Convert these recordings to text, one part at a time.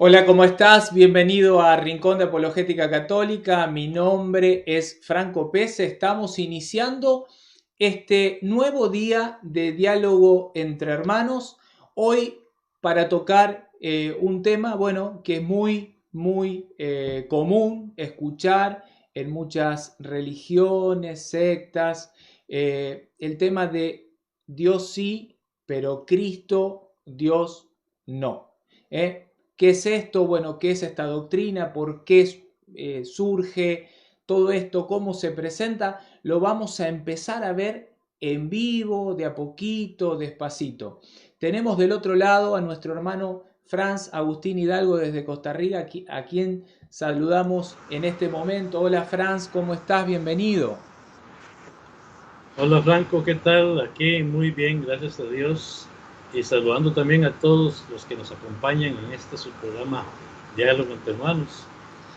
Hola, ¿cómo estás? Bienvenido a Rincón de Apologética Católica. Mi nombre es Franco Pese. Estamos iniciando este nuevo día de diálogo entre hermanos. Hoy para tocar un tema, bueno, que es muy común escuchar en muchas religiones, sectas, el tema de Dios sí, pero Cristo, Dios no. ¿Eh? ¿Qué es esto? Bueno, ¿qué es esta doctrina? ¿Por qué surge todo esto? ¿Cómo se presenta? Lo vamos a empezar a ver en vivo, de a poquito, despacito. Tenemos del otro lado a nuestro hermano Franz Agustín Hidalgo desde Costa Rica, a quien saludamos en este momento. Hola Franz, ¿cómo estás? Bienvenido. Hola Franco, ¿qué tal? Aquí muy bien, gracias a Dios. Y saludando también a todos los que nos acompañan en este su programa Diálogo entre Hermanos.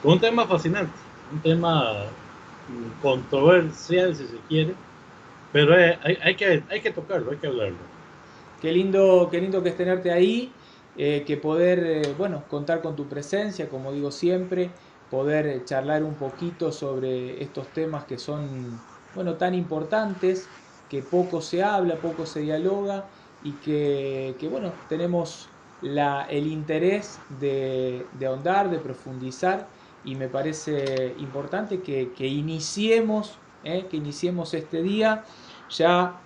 Con un tema fascinante, un tema controversial si se quiere, pero hay que tocarlo, hay que hablarlo. Qué lindo que es tenerte ahí, que poder, bueno, contar con tu presencia, como digo siempre, poder charlar un poquito sobre estos temas que son, bueno, tan importantes, que poco se habla, poco se dialoga y que bueno, tenemos el interés de ahondar, de profundizar y me parece importante que iniciemos este día ya.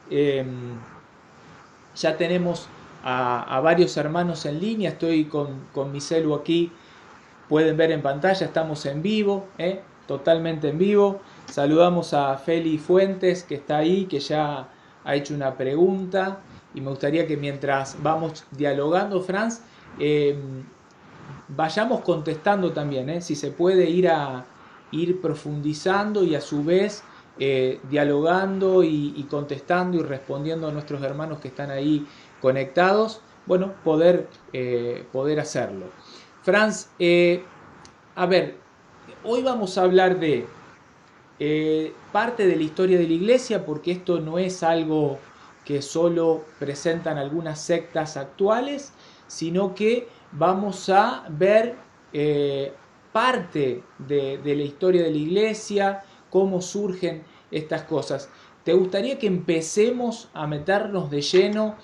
Ya tenemos a varios hermanos en línea, estoy con mi celu aquí, pueden ver en pantalla, estamos en vivo, totalmente en vivo. Saludamos a Feli Fuentes que está ahí, que ya ha hecho una pregunta y me gustaría que mientras vamos dialogando, Franz, vayamos contestando también, si se puede ir profundizando y a su vez dialogando y contestando y respondiendo a nuestros hermanos que están ahí conectados, bueno, poder hacerlo. Franz, a ver, hoy vamos a hablar de parte de la historia de la iglesia, porque esto no es algo que solo presentan algunas sectas actuales, sino que vamos a ver parte de la historia de la iglesia, cómo surgen estas cosas. ¿Te gustaría que empecemos a meternos de lleno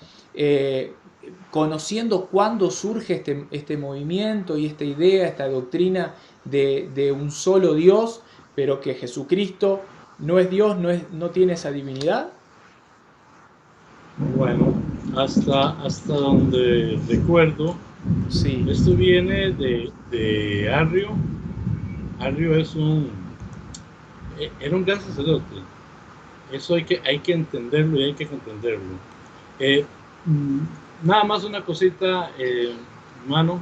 conociendo cuándo surge este movimiento y esta idea, esta doctrina de un solo Dios, pero que Jesucristo no es Dios, no tiene esa divinidad? Bueno, hasta donde recuerdo, Sí, esto viene de Arrio. Arrio era un gran sacerdote. Eso hay que entenderlo y hay que comprenderlo. Eh, mm, Nada más una cosita, hermano,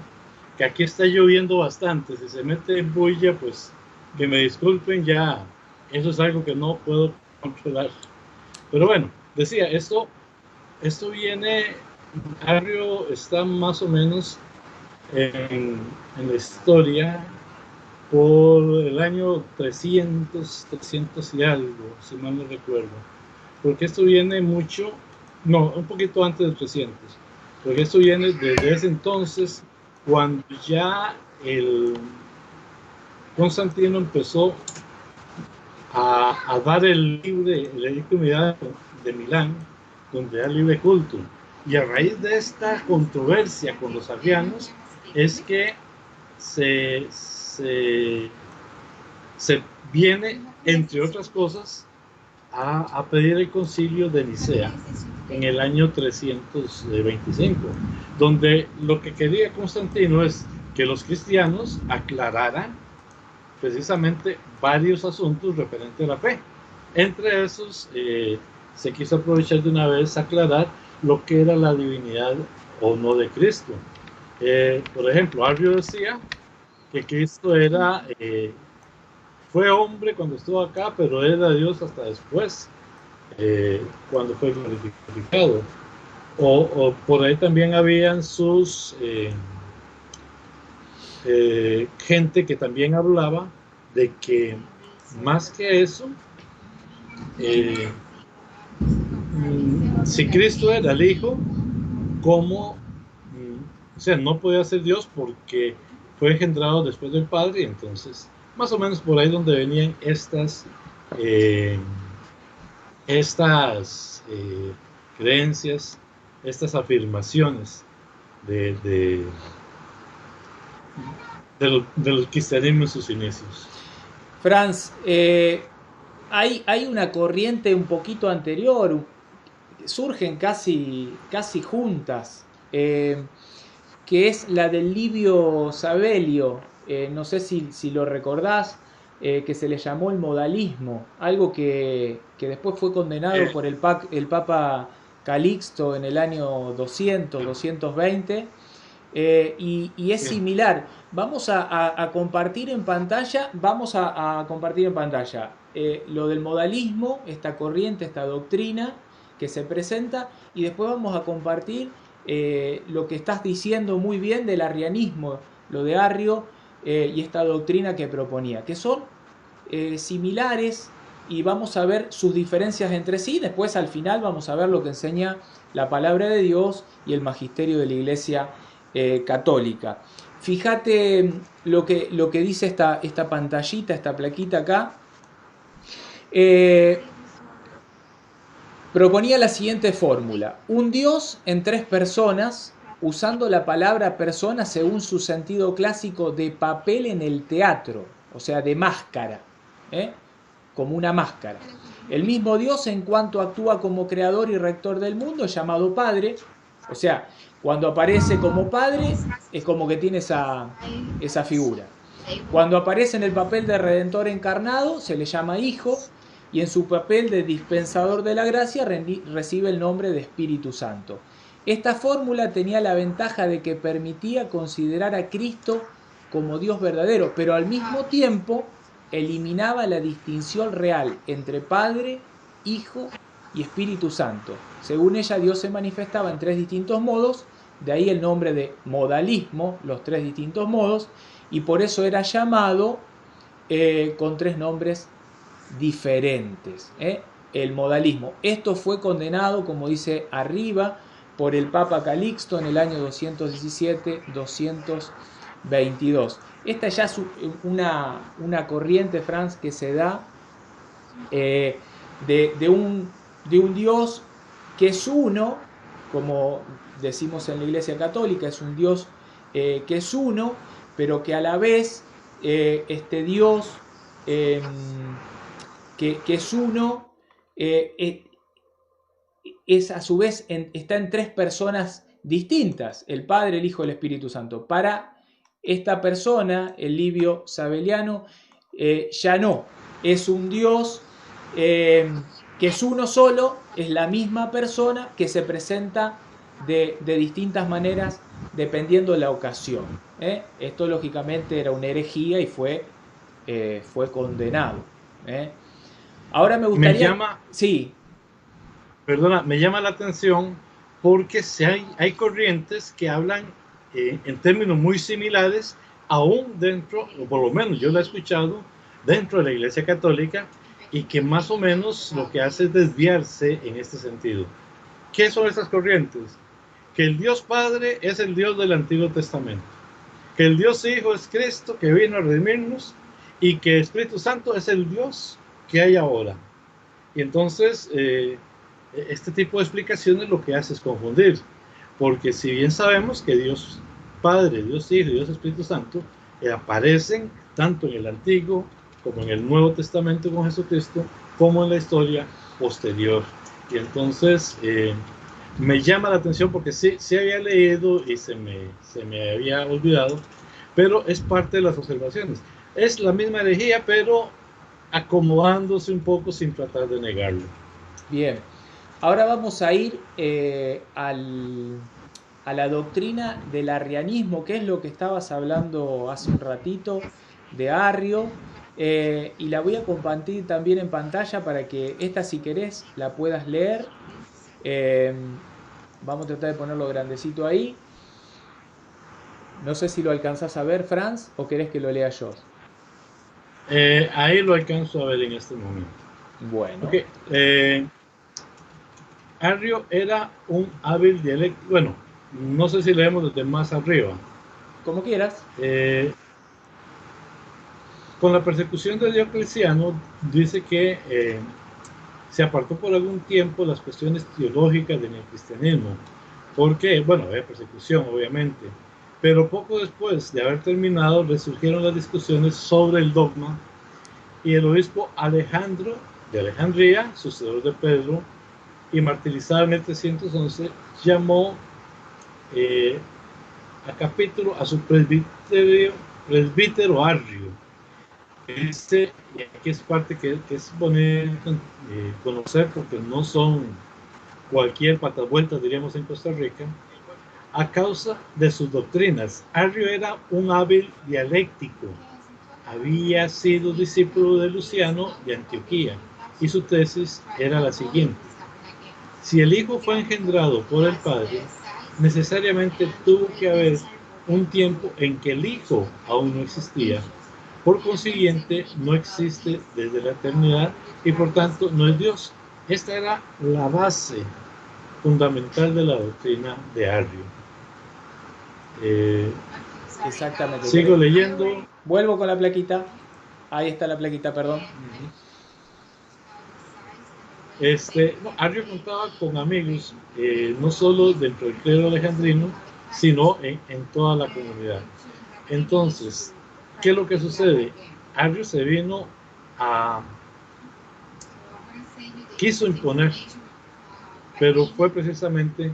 que aquí está lloviendo bastante. Si se mete en bulla, pues que me disculpen, ya eso es algo que no puedo controlar. Pero bueno, decía, esto viene, Arrio está más o menos en, en la historia por el año 300 y algo, si mal no recuerdo. Porque esto viene mucho, no, un poquito antes de 300, porque esto viene desde ese entonces, cuando ya el Constantino empezó a dar el edicto de Milán, donde da libre culto. Y a raíz de esta controversia con los arrianos, es que se, se, se viene, entre otras cosas, a pedir el concilio de Nicea en el año 325, donde lo que quería Constantino es que los cristianos aclararan precisamente varios asuntos referentes a la fe. Entre esos, se quiso aprovechar de una vez aclarar lo que era la divinidad o no de Cristo. Por ejemplo, Arrio decía que Cristo fue hombre cuando estuvo acá, pero era Dios hasta después, cuando fue glorificado. O por ahí también habían gente que también hablaba de que más que eso, eh, si Cristo era el Hijo, ¿cómo? O sea, no podía ser Dios porque fue engendrado después del Padre, y entonces más o menos por ahí donde venían estas creencias, estas afirmaciones de del cristianismo en sus inicios. Franz, hay una corriente un poquito anterior, surgen casi juntas, que es la del Livio Sabelio, no sé si lo recordás, que se le llamó el modalismo, algo que después fue condenado por el Papa Calixto en el año 220, y es similar. Vamos a compartir en pantalla, lo del modalismo, esta corriente, esta doctrina que se presenta, y después vamos a compartir lo que estás diciendo muy bien del arrianismo, lo de Arrio, y esta doctrina que proponía, que son similares, y vamos a ver sus diferencias entre sí. Después al final vamos a ver lo que enseña la palabra de Dios y el magisterio de la Iglesia católica. Fíjate lo que dice esta pantallita, esta plaquita acá. Proponía la siguiente fórmula: un Dios en tres personas, usando la palabra persona según su sentido clásico de papel en el teatro, o sea, de máscara, como una máscara. El mismo Dios en cuanto actúa como creador y rector del mundo, llamado Padre, o sea, cuando aparece como Padre es como que tiene esa figura. Cuando aparece en el papel de Redentor encarnado se le llama Hijo, y en su papel de dispensador de la gracia recibe el nombre de Espíritu Santo. Esta fórmula tenía la ventaja de que permitía considerar a Cristo como Dios verdadero, pero al mismo tiempo eliminaba la distinción real entre Padre, Hijo y Espíritu Santo. Según ella, Dios se manifestaba en tres distintos modos, de ahí el nombre de modalismo, los tres distintos modos, y por eso era llamado con tres nombres diferentes, el modalismo. Esto fue condenado, como dice arriba, por el Papa Calixto en el año 217-222. Esta ya es una corriente, Franz, que se da de un Dios que es uno, como decimos en la Iglesia Católica, es un Dios que es uno, pero que a la vez este Dios que es uno, es a su vez está en tres personas distintas, el Padre, el Hijo y el Espíritu Santo. Para esta persona, el Livio Sabelliano, ya no, es un Dios que es uno solo, es la misma persona que se presenta de distintas maneras dependiendo de la ocasión. Esto lógicamente era una herejía y fue condenado. Ahora me gustaría... Me llama la atención porque hay corrientes que hablan en términos muy similares, aún dentro, o por lo menos yo lo he escuchado, dentro de la Iglesia Católica, y que más o menos lo que hace es desviarse en este sentido. ¿Qué son estas corrientes? Que el Dios Padre es el Dios del Antiguo Testamento, que el Dios Hijo es Cristo que vino a redimirnos, y que el Espíritu Santo es el Dios que hay ahora. Y entonces este tipo de explicaciones lo que hace es confundir, porque si bien sabemos que Dios Padre, Dios Hijo y Dios Espíritu Santo aparecen tanto en el Antiguo como en el Nuevo Testamento con Jesucristo, como en la historia posterior. Y entonces me llama la atención porque sí había leído y se me había olvidado, pero es parte de las observaciones. Es la misma herejía, pero acomodándose un poco sin tratar de negarlo. Bien, ahora vamos a ir a la doctrina del arrianismo, que es lo que estabas hablando hace un ratito de Arrio, y la voy a compartir también en pantalla para que esta, si querés, la puedas leer. Vamos a tratar de ponerlo grandecito ahí. No sé si lo alcanzás a ver, Franz, o querés que lo lea yo. Ahí lo alcanzo a ver en este momento. Bueno. Okay. Arrio era un hábil dialéctico. Bueno, no sé si leemos desde más arriba. como quieras. Con la persecución de Diocleciano, dice que se apartó por algún tiempo las cuestiones teológicas del cristianismo. Porque, bueno, había persecución, obviamente. Pero poco después de haber terminado, resurgieron las discusiones sobre el dogma y el obispo Alejandro de Alejandría, sucesor de Pedro, y martirizado en 1311, llamó a capítulo a su presbítero Arrio. Y aquí es parte que es bonito conocer, porque no son cualquier patavueltas, diríamos en Costa Rica, a causa de sus doctrinas. Arrio era un hábil dialéctico, había sido discípulo de Luciano de Antioquía, y su tesis era la siguiente: si el Hijo fue engendrado por el Padre, necesariamente tuvo que haber un tiempo en que el Hijo aún no existía. Por consiguiente, no existe desde la eternidad y por tanto no es Dios. Esta era la base fundamental de la doctrina de Arrio. Exactamente. Sigo leyendo. Vuelvo con la plaquita. Ahí está la plaquita, perdón. Arrio contaba con amigos, no solo dentro del clero alejandrino, sino en toda la comunidad. Entonces, ¿qué es lo que sucede? Arrio se vino quiso imponer, pero fue precisamente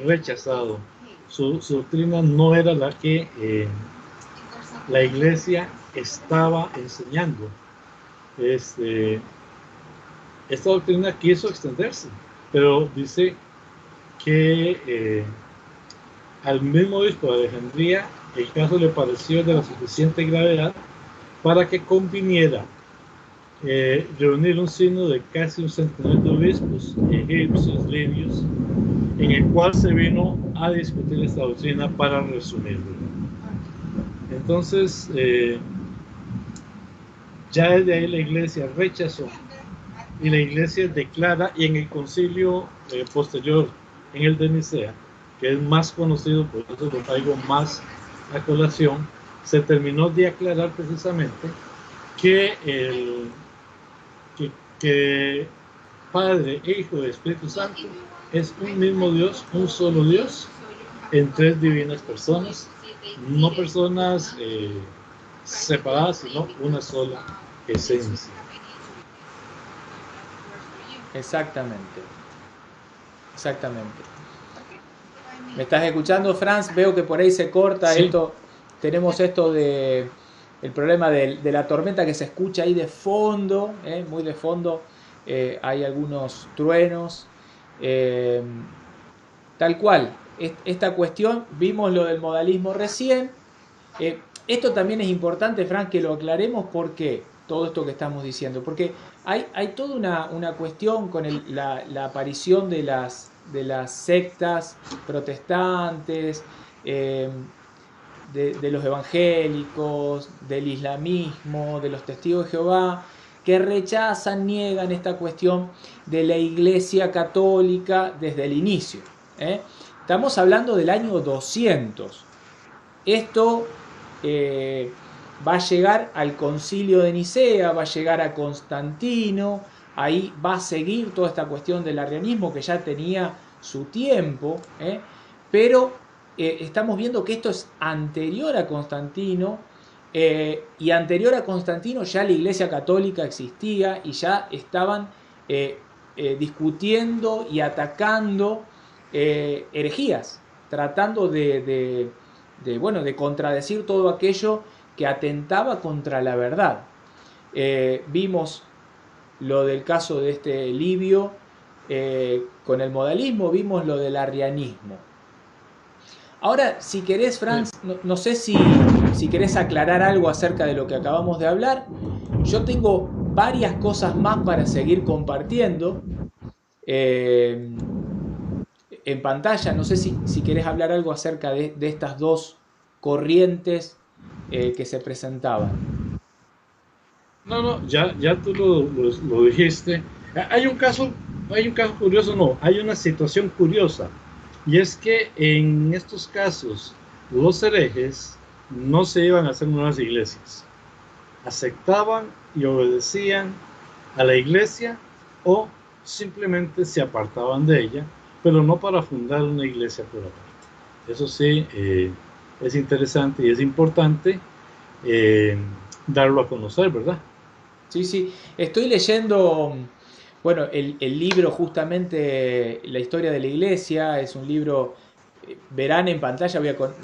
rechazado. Su doctrina no era la que la iglesia estaba enseñando. Esta doctrina quiso extenderse, pero dice que al mismo obispo de Alejandría el caso le pareció de la suficiente gravedad para que conviniera reunir un sínodo de casi un centenar de obispos egipcios, libios, en el cual se vino a discutir esta doctrina para resumirlo. Entonces, ya desde ahí la iglesia rechazó, y la iglesia declara, y en el concilio posterior, en el de Nicea, que es más conocido, por eso lo traigo más a colación, se terminó de aclarar precisamente que que Padre, Hijo y Espíritu Santo es un mismo Dios, un solo Dios, en tres divinas personas, no personas separadas, sino una sola esencia. Exactamente. Exactamente. ¿Me estás escuchando, Franz? Veo que por ahí se corta. Sí. Tenemos esto de el problema de la tormenta que se escucha ahí de fondo, muy de fondo. Hay algunos truenos. Tal cual. Esta cuestión, vimos lo del modalismo recién. Esto también es importante, Franz, que lo aclaremos. ¿Por qué? Todo esto que estamos diciendo. Porque hay toda una cuestión con la aparición de las sectas protestantes, de los evangélicos, del islamismo, de los testigos de Jehová, que rechazan, niegan esta cuestión de la Iglesia Católica desde el inicio. Estamos hablando del año 200. Esto va a llegar al concilio de Nicea, va a llegar a Constantino, ahí va a seguir toda esta cuestión del arrianismo que ya tenía su tiempo, pero estamos viendo que esto es anterior a Constantino, y anterior a Constantino ya la Iglesia Católica existía y ya estaban discutiendo y atacando herejías, tratando de contradecir todo aquello que atentaba contra la verdad. Vimos lo del caso de este Livio con el modalismo, vimos lo del arrianismo. Ahora, si querés, Franz, no sé si querés aclarar algo acerca de lo que acabamos de hablar. Yo tengo varias cosas más para seguir compartiendo en pantalla. No sé si querés hablar algo acerca de estas dos corrientes que se presentaban. No, ya tú lo dijiste. Hay un caso curioso, no, hay una situación curiosa, y es que en estos casos los herejes no se iban a hacer nuevas iglesias. Aceptaban y obedecían a la iglesia o simplemente se apartaban de ella, pero no para fundar una iglesia por aparte. Eso sí, es interesante y es importante darlo a conocer, ¿verdad? Sí, sí. Estoy leyendo, bueno, el libro justamente, La historia de la iglesia, es un libro, verán en pantalla,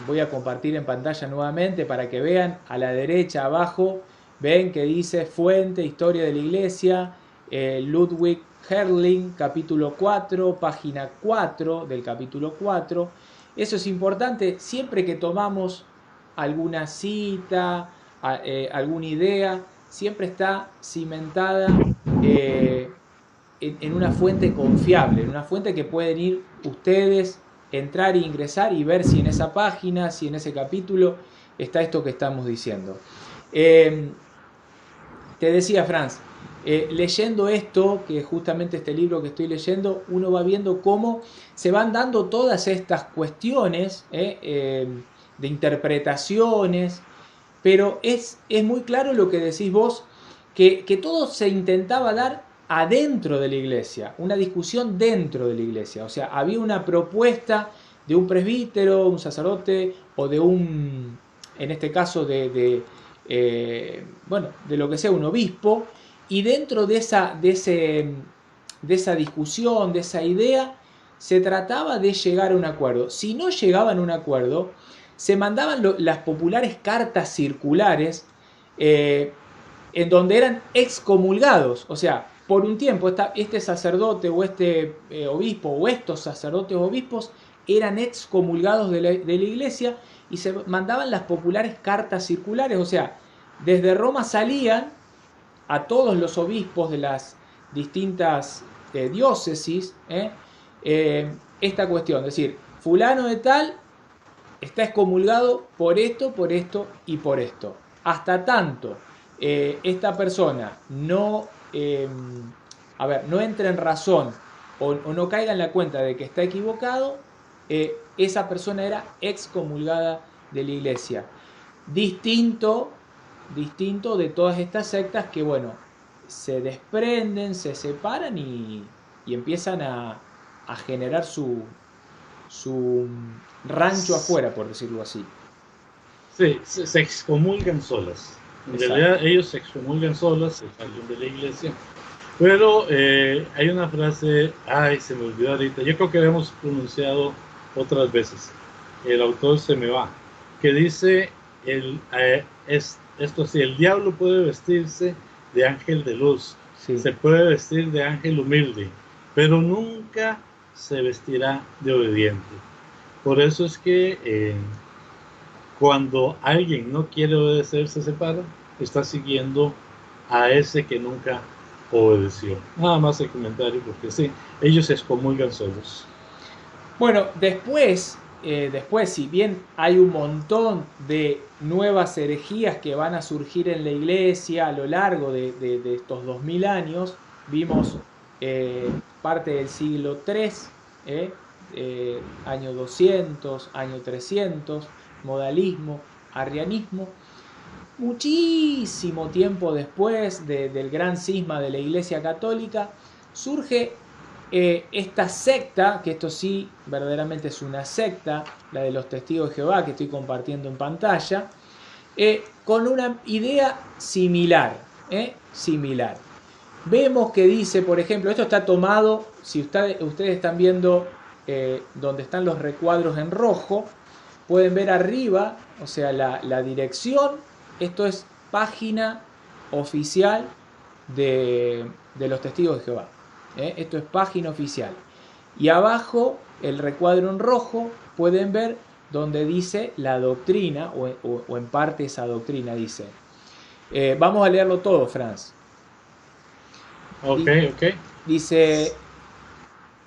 voy a compartir en pantalla nuevamente para que vean a la derecha abajo, ven que dice Fuente, Historia de la Iglesia, Ludwig Herrling, capítulo 4, página 4 del capítulo 4. Eso es importante, siempre que tomamos alguna cita, alguna idea, siempre está cimentada eh, en una fuente confiable, en una fuente que pueden ir ustedes, entrar e ingresar y ver si en esa página, si en ese capítulo está esto que estamos diciendo. Eh, Te decía, Franz, leyendo esto, que justamente este libro que estoy leyendo, uno va viendo cómo se van dando todas estas cuestiones de interpretaciones, pero es muy claro lo que decís vos, que todo se intentaba dar adentro de la iglesia, una discusión dentro de la iglesia. O sea, había una propuesta de un presbítero, un sacerdote o de un, en este caso, bueno, de lo que sea, un obispo, y dentro de esa discusión, de esa idea, se trataba de llegar a un acuerdo. Si no llegaban a un acuerdo, se mandaban las populares cartas circulares en donde eran excomulgados. O sea, por un tiempo este sacerdote o este obispo o estos sacerdotes o obispos eran excomulgados de la iglesia y se mandaban las populares cartas circulares. O sea, desde Roma salían a todos los obispos de las distintas diócesis esta cuestión. Es decir, fulano de tal está excomulgado por esto y por esto. Hasta tanto esta persona no entre en razón o no caiga en la cuenta de que está equivocado, esa persona era excomulgada de la iglesia. Distinto, distinto de todas estas sectas que, bueno, se desprenden, se separan y empiezan a generar su rancho afuera, por decirlo así. Sí, se excomulgan solas. En Exacto. realidad ellos se excomulgan solas, se salen de la iglesia. Pero hay una frase, ay, se me olvidó ahorita, yo creo que habíamos pronunciado otras veces, el autor se me va, que dice, esto sí, el diablo puede vestirse de ángel de luz, Sí. se puede vestir de ángel humilde, pero nunca se vestirá de obediente. Por eso es que cuando alguien no quiere obedecer, se separa, está siguiendo a ese que nunca obedeció. Nada más el comentario, porque sí, ellos se excomulgan solos. Bueno, después, si bien hay un montón de nuevas herejías que van a surgir en la iglesia a lo largo de estos 2000 años, vimos parte del siglo III, año 200, año 300, modalismo, arrianismo. Muchísimo tiempo después del gran cisma de la Iglesia Católica, surge esta secta, que esto sí verdaderamente es una secta, la de los Testigos de Jehová que estoy compartiendo en pantalla, con una idea similar. Similar. Vemos que dice, por ejemplo, esto está tomado, si ustedes están viendo donde están los recuadros en rojo, pueden ver arriba, o sea, la dirección. Esto es página oficial de los Testigos de Jehová. Esto es página oficial. Y abajo, el recuadro en rojo, pueden ver donde dice la doctrina, o en parte esa doctrina dice. Vamos a leerlo todo, Franz. Ok, ok. Dice,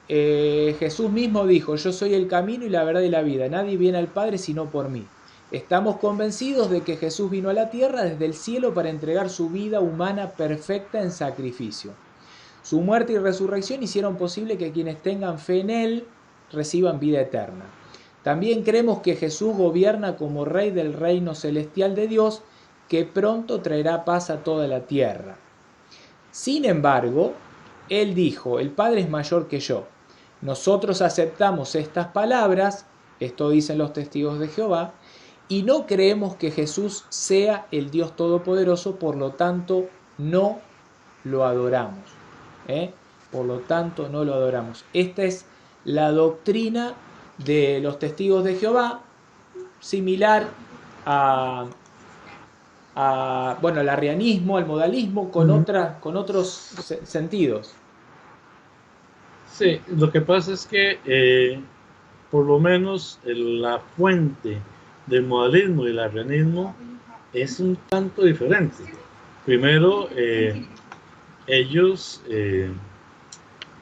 Jesús mismo dijo, yo soy el camino y la verdad y la vida, nadie viene al Padre sino por mí. Estamos convencidos de que Jesús vino a la tierra desde el cielo para entregar su vida humana perfecta en sacrificio. Su muerte y resurrección hicieron posible que quienes tengan fe en Él reciban vida eterna. También creemos que Jesús gobierna como Rey del reino celestial de Dios, que pronto traerá paz a toda la tierra. Sin embargo, Él dijo, el Padre es mayor que yo. Nosotros aceptamos estas palabras, esto dicen los testigos de Jehová, y no creemos que Jesús sea el Dios Todopoderoso, por lo tanto no lo adoramos. Por lo tanto no lo adoramos. Esta es la doctrina de los testigos de Jehová, similar bueno, al arrianismo, al modalismo, con otros sentidos. Sí, lo que pasa es que por lo menos la fuente del modalismo y el arrianismo es un tanto diferente. Primero, ellos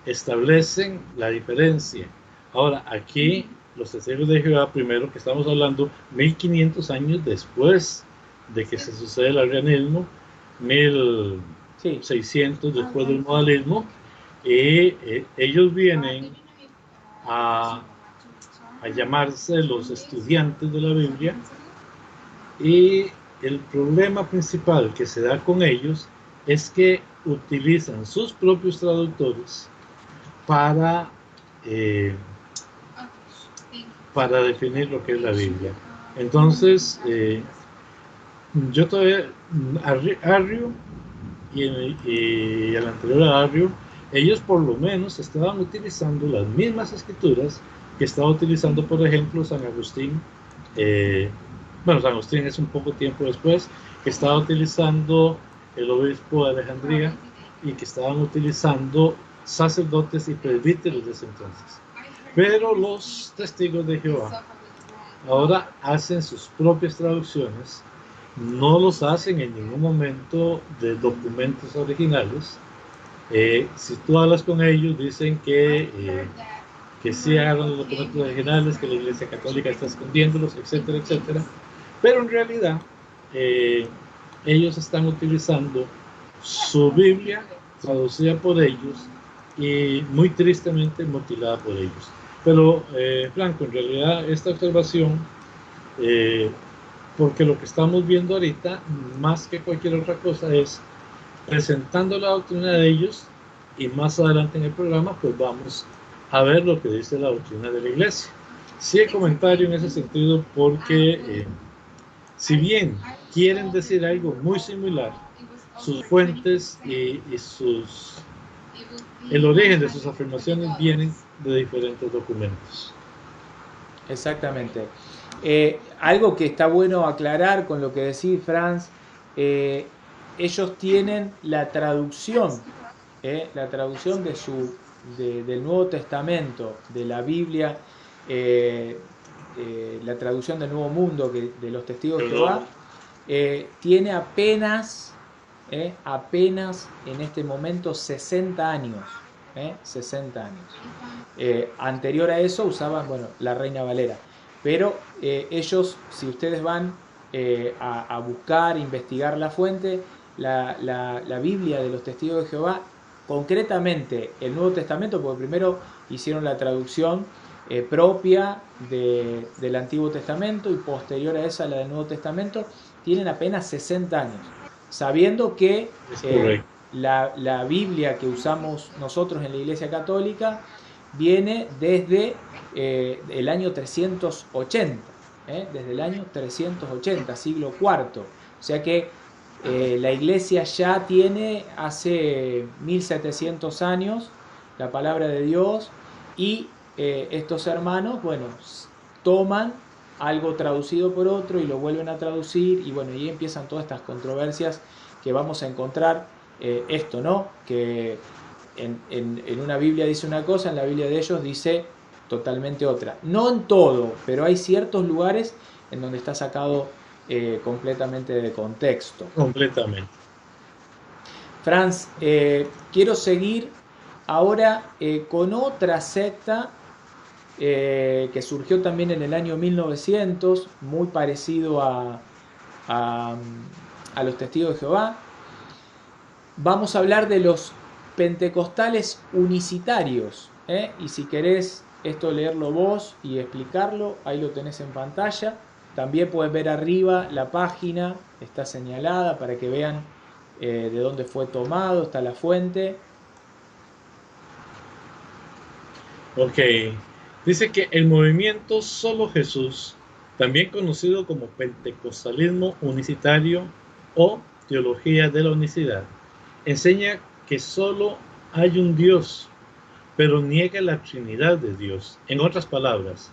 establecen la diferencia. Ahora, aquí los testigos de Jehová, primero que estamos hablando 1500 años después de que se sucede el arrianismo, 1600 después del modalismo, y ellos vienen a llamarse los estudiantes de la Biblia, y el problema principal que se da con ellos es que utilizan sus propios traductores para definir lo que es la Biblia. Entonces, yo todavía, Arrio y el anterior a Arrio, ellos por lo menos estaban utilizando las mismas escrituras que estaba utilizando, por ejemplo, San Agustín. Bueno, San Agustín es un poco tiempo después, que estaba utilizando el obispo de Alejandría, y que estaban utilizando sacerdotes y presbíteros de ese entonces. Pero los testigos de Jehová ahora hacen sus propias traducciones, no los hacen en ningún momento de documentos originales. Si tú hablas con ellos, dicen que sí hagan los documentos originales, que la Iglesia Católica está escondiéndolos, etcétera, etcétera. Pero en realidad, ellos están utilizando su Biblia traducida por ellos y muy tristemente mutilada por ellos. Pero, Franco, en realidad esta observación, porque lo que estamos viendo ahorita, más que cualquier otra cosa, es presentando la doctrina de ellos, y más adelante en el programa pues vamos a ver lo que dice la doctrina de la Iglesia. Sí, el comentario en ese sentido, porque si bien quieren decir algo muy similar, sus fuentes y el origen de sus afirmaciones vienen de diferentes documentos. Exactamente. Algo que está bueno aclarar con lo que decís, Franz, ellos tienen la traducción del Nuevo Testamento, de la Biblia, la traducción del Nuevo Mundo de los Testigos de Jehová, tiene apenas en este momento 60 años. 60 años. Anterior a eso usaban, la Reina Valera. Pero ellos, si ustedes van a buscar, investigar la fuente, la Biblia de los Testigos de Jehová, concretamente el Nuevo Testamento, porque primero hicieron la traducción propia del Antiguo Testamento y posterior a esa la del Nuevo Testamento, tienen apenas 60 años, sabiendo que la Biblia que usamos nosotros en la Iglesia Católica viene desde el año 380, desde el año 380, siglo IV. O sea que la Iglesia ya tiene hace 1700 años la palabra de Dios, y estos hermanos, toman algo traducido por otro y lo vuelven a traducir, y ahí empiezan todas estas controversias que vamos a encontrar. Esto, ¿no? Que en una Biblia dice una cosa, en la Biblia de ellos dice totalmente otra. No en todo, pero hay ciertos lugares en donde está sacado completamente de contexto. Completamente. Franz, quiero seguir ahora con otra secta que surgió también en el año 1900, muy parecido a los Testigos de Jehová. Vamos a hablar de los pentecostales unicitarios, y si querés esto leerlo vos y explicarlo, ahí lo tenés en pantalla. También puedes ver arriba la página, está señalada para que vean de dónde fue tomado, está la fuente. Ok, dice que el movimiento Solo Jesús, también conocido como pentecostalismo unicitario o teología de la unicidad, enseña que solo hay un Dios, pero niega la Trinidad de Dios. En otras palabras,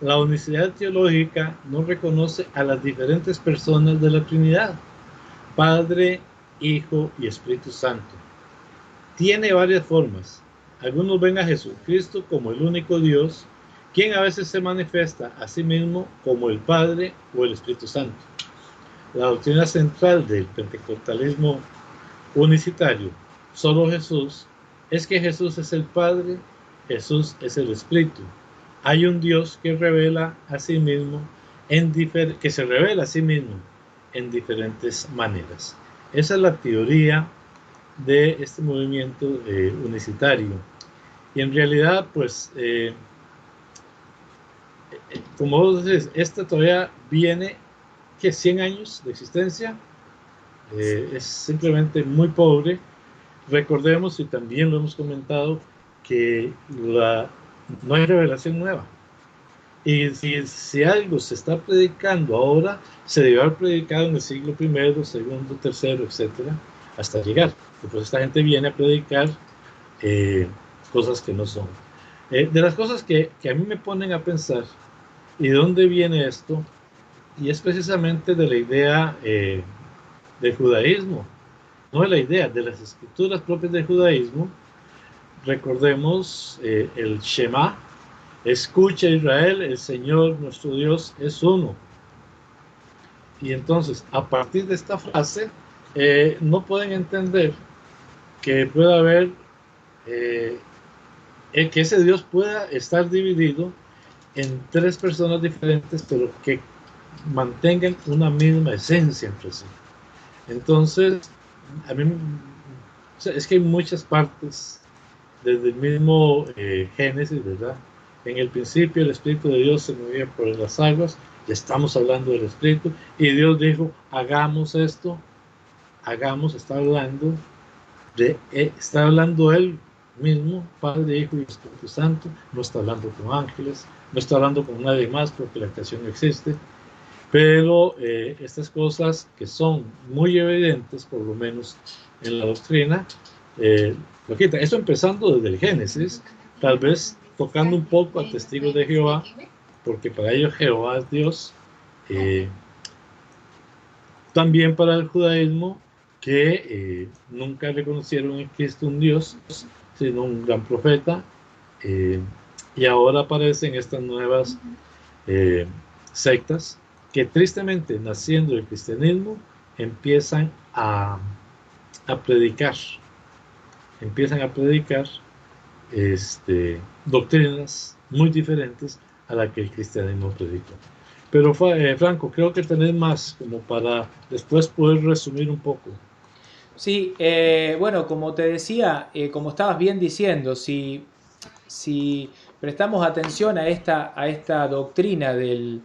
la unicidad teológica no reconoce a las diferentes personas de la Trinidad, Padre, Hijo y Espíritu Santo. Tiene varias formas. Algunos ven a Jesucristo como el único Dios, quien a veces se manifiesta a sí mismo como el Padre o el Espíritu Santo. La doctrina central del pentecostalismo unicitario, Solo Jesús, es que Jesús es el Padre, Jesús es el Espíritu. Hay un Dios que revela a sí mismo que se revela a sí mismo en diferentes maneras. Esa es la teoría de este movimiento unicitario. Y en realidad, pues, como vos decís, esta todavía viene, que 100 años de existencia, es simplemente muy pobre. Recordemos, y también lo hemos comentado, que no hay revelación nueva. Y si algo se está predicando ahora, se debió haber predicado en el siglo I, segundo, tercero, etcétera, hasta llegar. Y pues esta gente viene a predicar cosas que no son. De las cosas que a mí me ponen a pensar, ¿y de dónde viene esto? Y es precisamente de la idea del judaísmo, no de la idea, de las escrituras propias del judaísmo. Recordemos el Shema: escucha Israel, el Señor nuestro Dios es uno. Y entonces, a partir de esta frase, no pueden entender que pueda haber, que ese Dios pueda estar dividido en tres personas diferentes, pero que mantengan una misma esencia entre sí. Entonces, a mí, o sea, es que hay muchas partes, desde el mismo Génesis, ¿verdad? En el principio el Espíritu de Dios se movía por las aguas, ya estamos hablando del Espíritu, y Dios dijo, hagamos esto, está hablando Él mismo, Padre, Hijo y Espíritu Santo, no está hablando con ángeles, no está hablando con nadie más porque la creación no existe, pero estas cosas que son muy evidentes, por lo menos en la doctrina, lo quita. Eso empezando desde el Génesis, tal vez tocando un poco a testigos de Jehová, porque para ellos Jehová es Dios. También para el judaísmo, que nunca reconocieron en Cristo un Dios, sino un gran profeta, y ahora aparecen estas nuevas sectas que tristemente, naciendo del cristianismo, empiezan a predicar doctrinas muy diferentes a la que el cristianismo predicó. Pero Franco, creo que tenés más como para después poder resumir un poco. Sí, bueno, como te decía, como estabas bien diciendo, si prestamos atención a esta doctrina de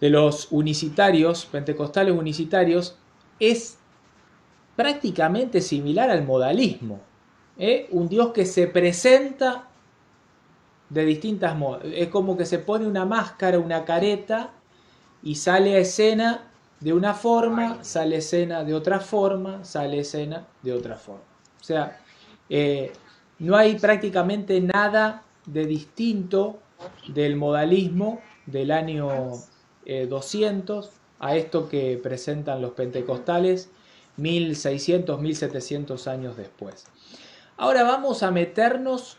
los unicitarios, pentecostales unicitarios, es prácticamente similar al modalismo. Un Dios que se presenta de distintas modos. Es como que se pone una máscara, una careta, y sale a escena de una forma, sale a escena de otra forma, sale a escena de otra forma. O sea, no hay prácticamente nada de distinto del modalismo del año 200 a esto que presentan los pentecostales 1600, 1700 años después. Ahora vamos a meternos,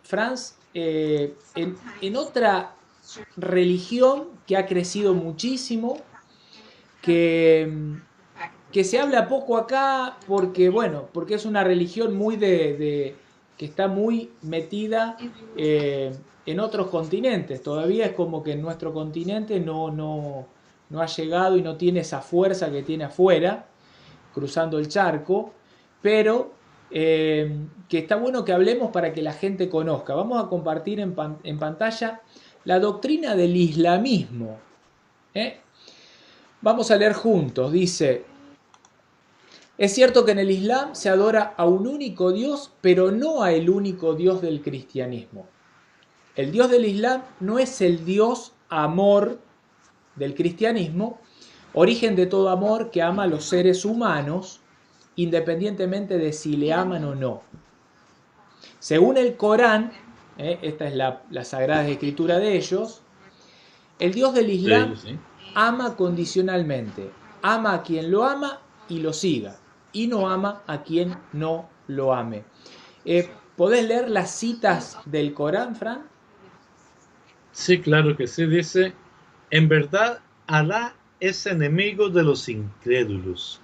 Franz, en otra religión que ha crecido muchísimo, que se habla poco acá porque, bueno, porque es una religión muy que está muy metida en otros continentes. Todavía es como que en nuestro continente no ha llegado y no tiene esa fuerza que tiene afuera, cruzando el charco, pero que está bueno que hablemos para que la gente conozca. Vamos a compartir en pantalla la doctrina del islamismo. Vamos a leer juntos. Dice: es cierto que en el Islam se adora a un único Dios, pero no a el único Dios del cristianismo. El Dios del Islam no es el Dios amor del cristianismo, origen de todo amor que ama a los seres humanos, independientemente de si le aman o no. Según el Corán, esta es la sagrada escritura de ellos, el Dios del Islam ama condicionalmente, ama a quien lo ama y lo siga, y no ama a quien no lo ame. ¿Podés leer las citas del Corán, Fran? Sí, claro que sí. Dice: en verdad, Alá es enemigo de los incrédulos.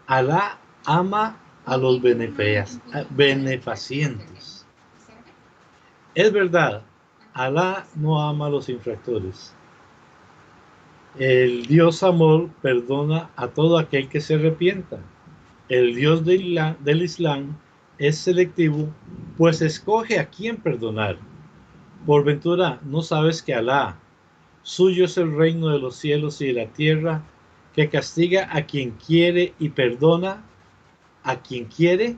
Alá ama a los benefacientes. Es verdad, Alá no ama a los infractores. El Dios amor perdona a todo aquel que se arrepienta. El Dios del Islam es selectivo, pues escoge a quién perdonar. Por ventura, ¿no sabes que Alá, suyo es el reino de los cielos y de la tierra, que castiga a quien quiere y perdona a quien quiere?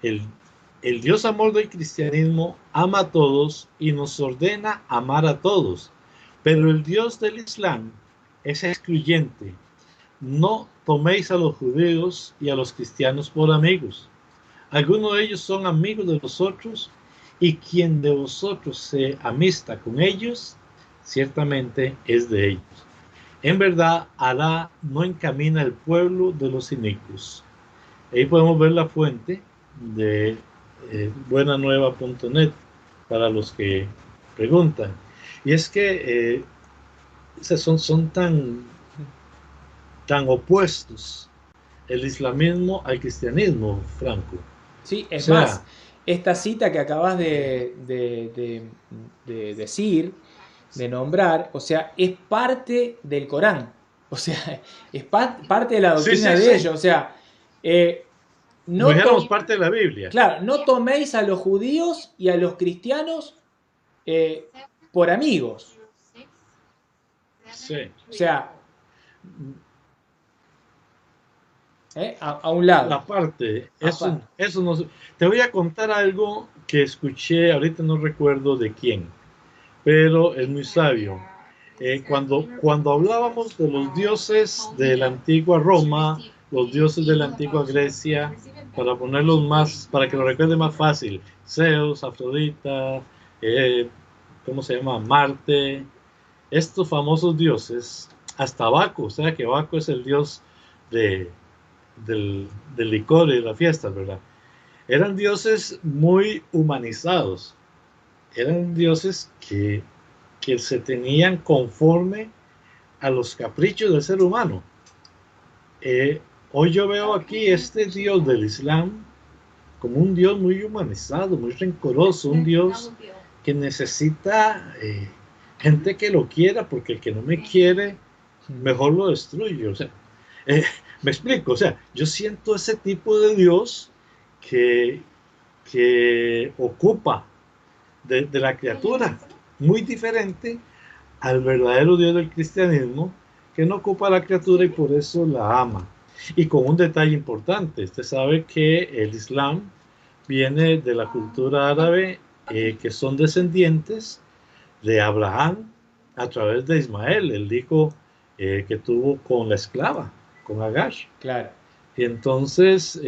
El Dios amor del cristianismo ama a todos y nos ordena amar a todos, pero el Dios del Islam es excluyente. No toméis a los judíos y a los cristianos por amigos. Algunos de ellos son amigos de vosotros, y quien de vosotros se amista con ellos, ciertamente es de ellos. En verdad, Alá no encamina al pueblo de los inicuos. Ahí podemos ver la fuente de buenanueva.net para los que preguntan. Y es que son tan opuestos el islamismo al cristianismo, Franco. Sí, es más, esta cita que acabas de decir, de nombrar, o sea, es parte del Corán, o sea, es parte de la doctrina de ellos, o sea, no parte de la Biblia. Claro, no toméis a los judíos y a los cristianos por amigos. Sí. O sea, a un lado. Aparte, eso no. Te voy a contar algo que escuché, ahorita no recuerdo de quién, pero es muy sabio. Cuando hablábamos de los dioses de la antigua Roma, los dioses de la antigua Grecia, para ponerlos más, para que lo recuerde más fácil, Zeus, Afrodita, ¿cómo se llama? Marte, estos famosos dioses, hasta Baco, o sea que Baco es el dios del licor y de la fiesta, ¿verdad? Eran dioses muy humanizados, eran dioses que se tenían conforme a los caprichos del ser humano. Hoy yo veo aquí este Dios del Islam como un Dios muy humanizado, muy rencoroso, un Dios que necesita gente que lo quiera, porque el que no me quiere, mejor lo destruye. O sea, me explico, o sea, yo siento ese tipo de Dios que ocupa de la criatura, muy diferente al verdadero Dios del cristianismo, que no ocupa a la criatura y por eso la ama. Y con un detalle importante, usted sabe que el Islam viene de la cultura árabe, que son descendientes de Abraham a través de Ismael, el hijo que tuvo con la esclava, con Agar. Claro. Y entonces,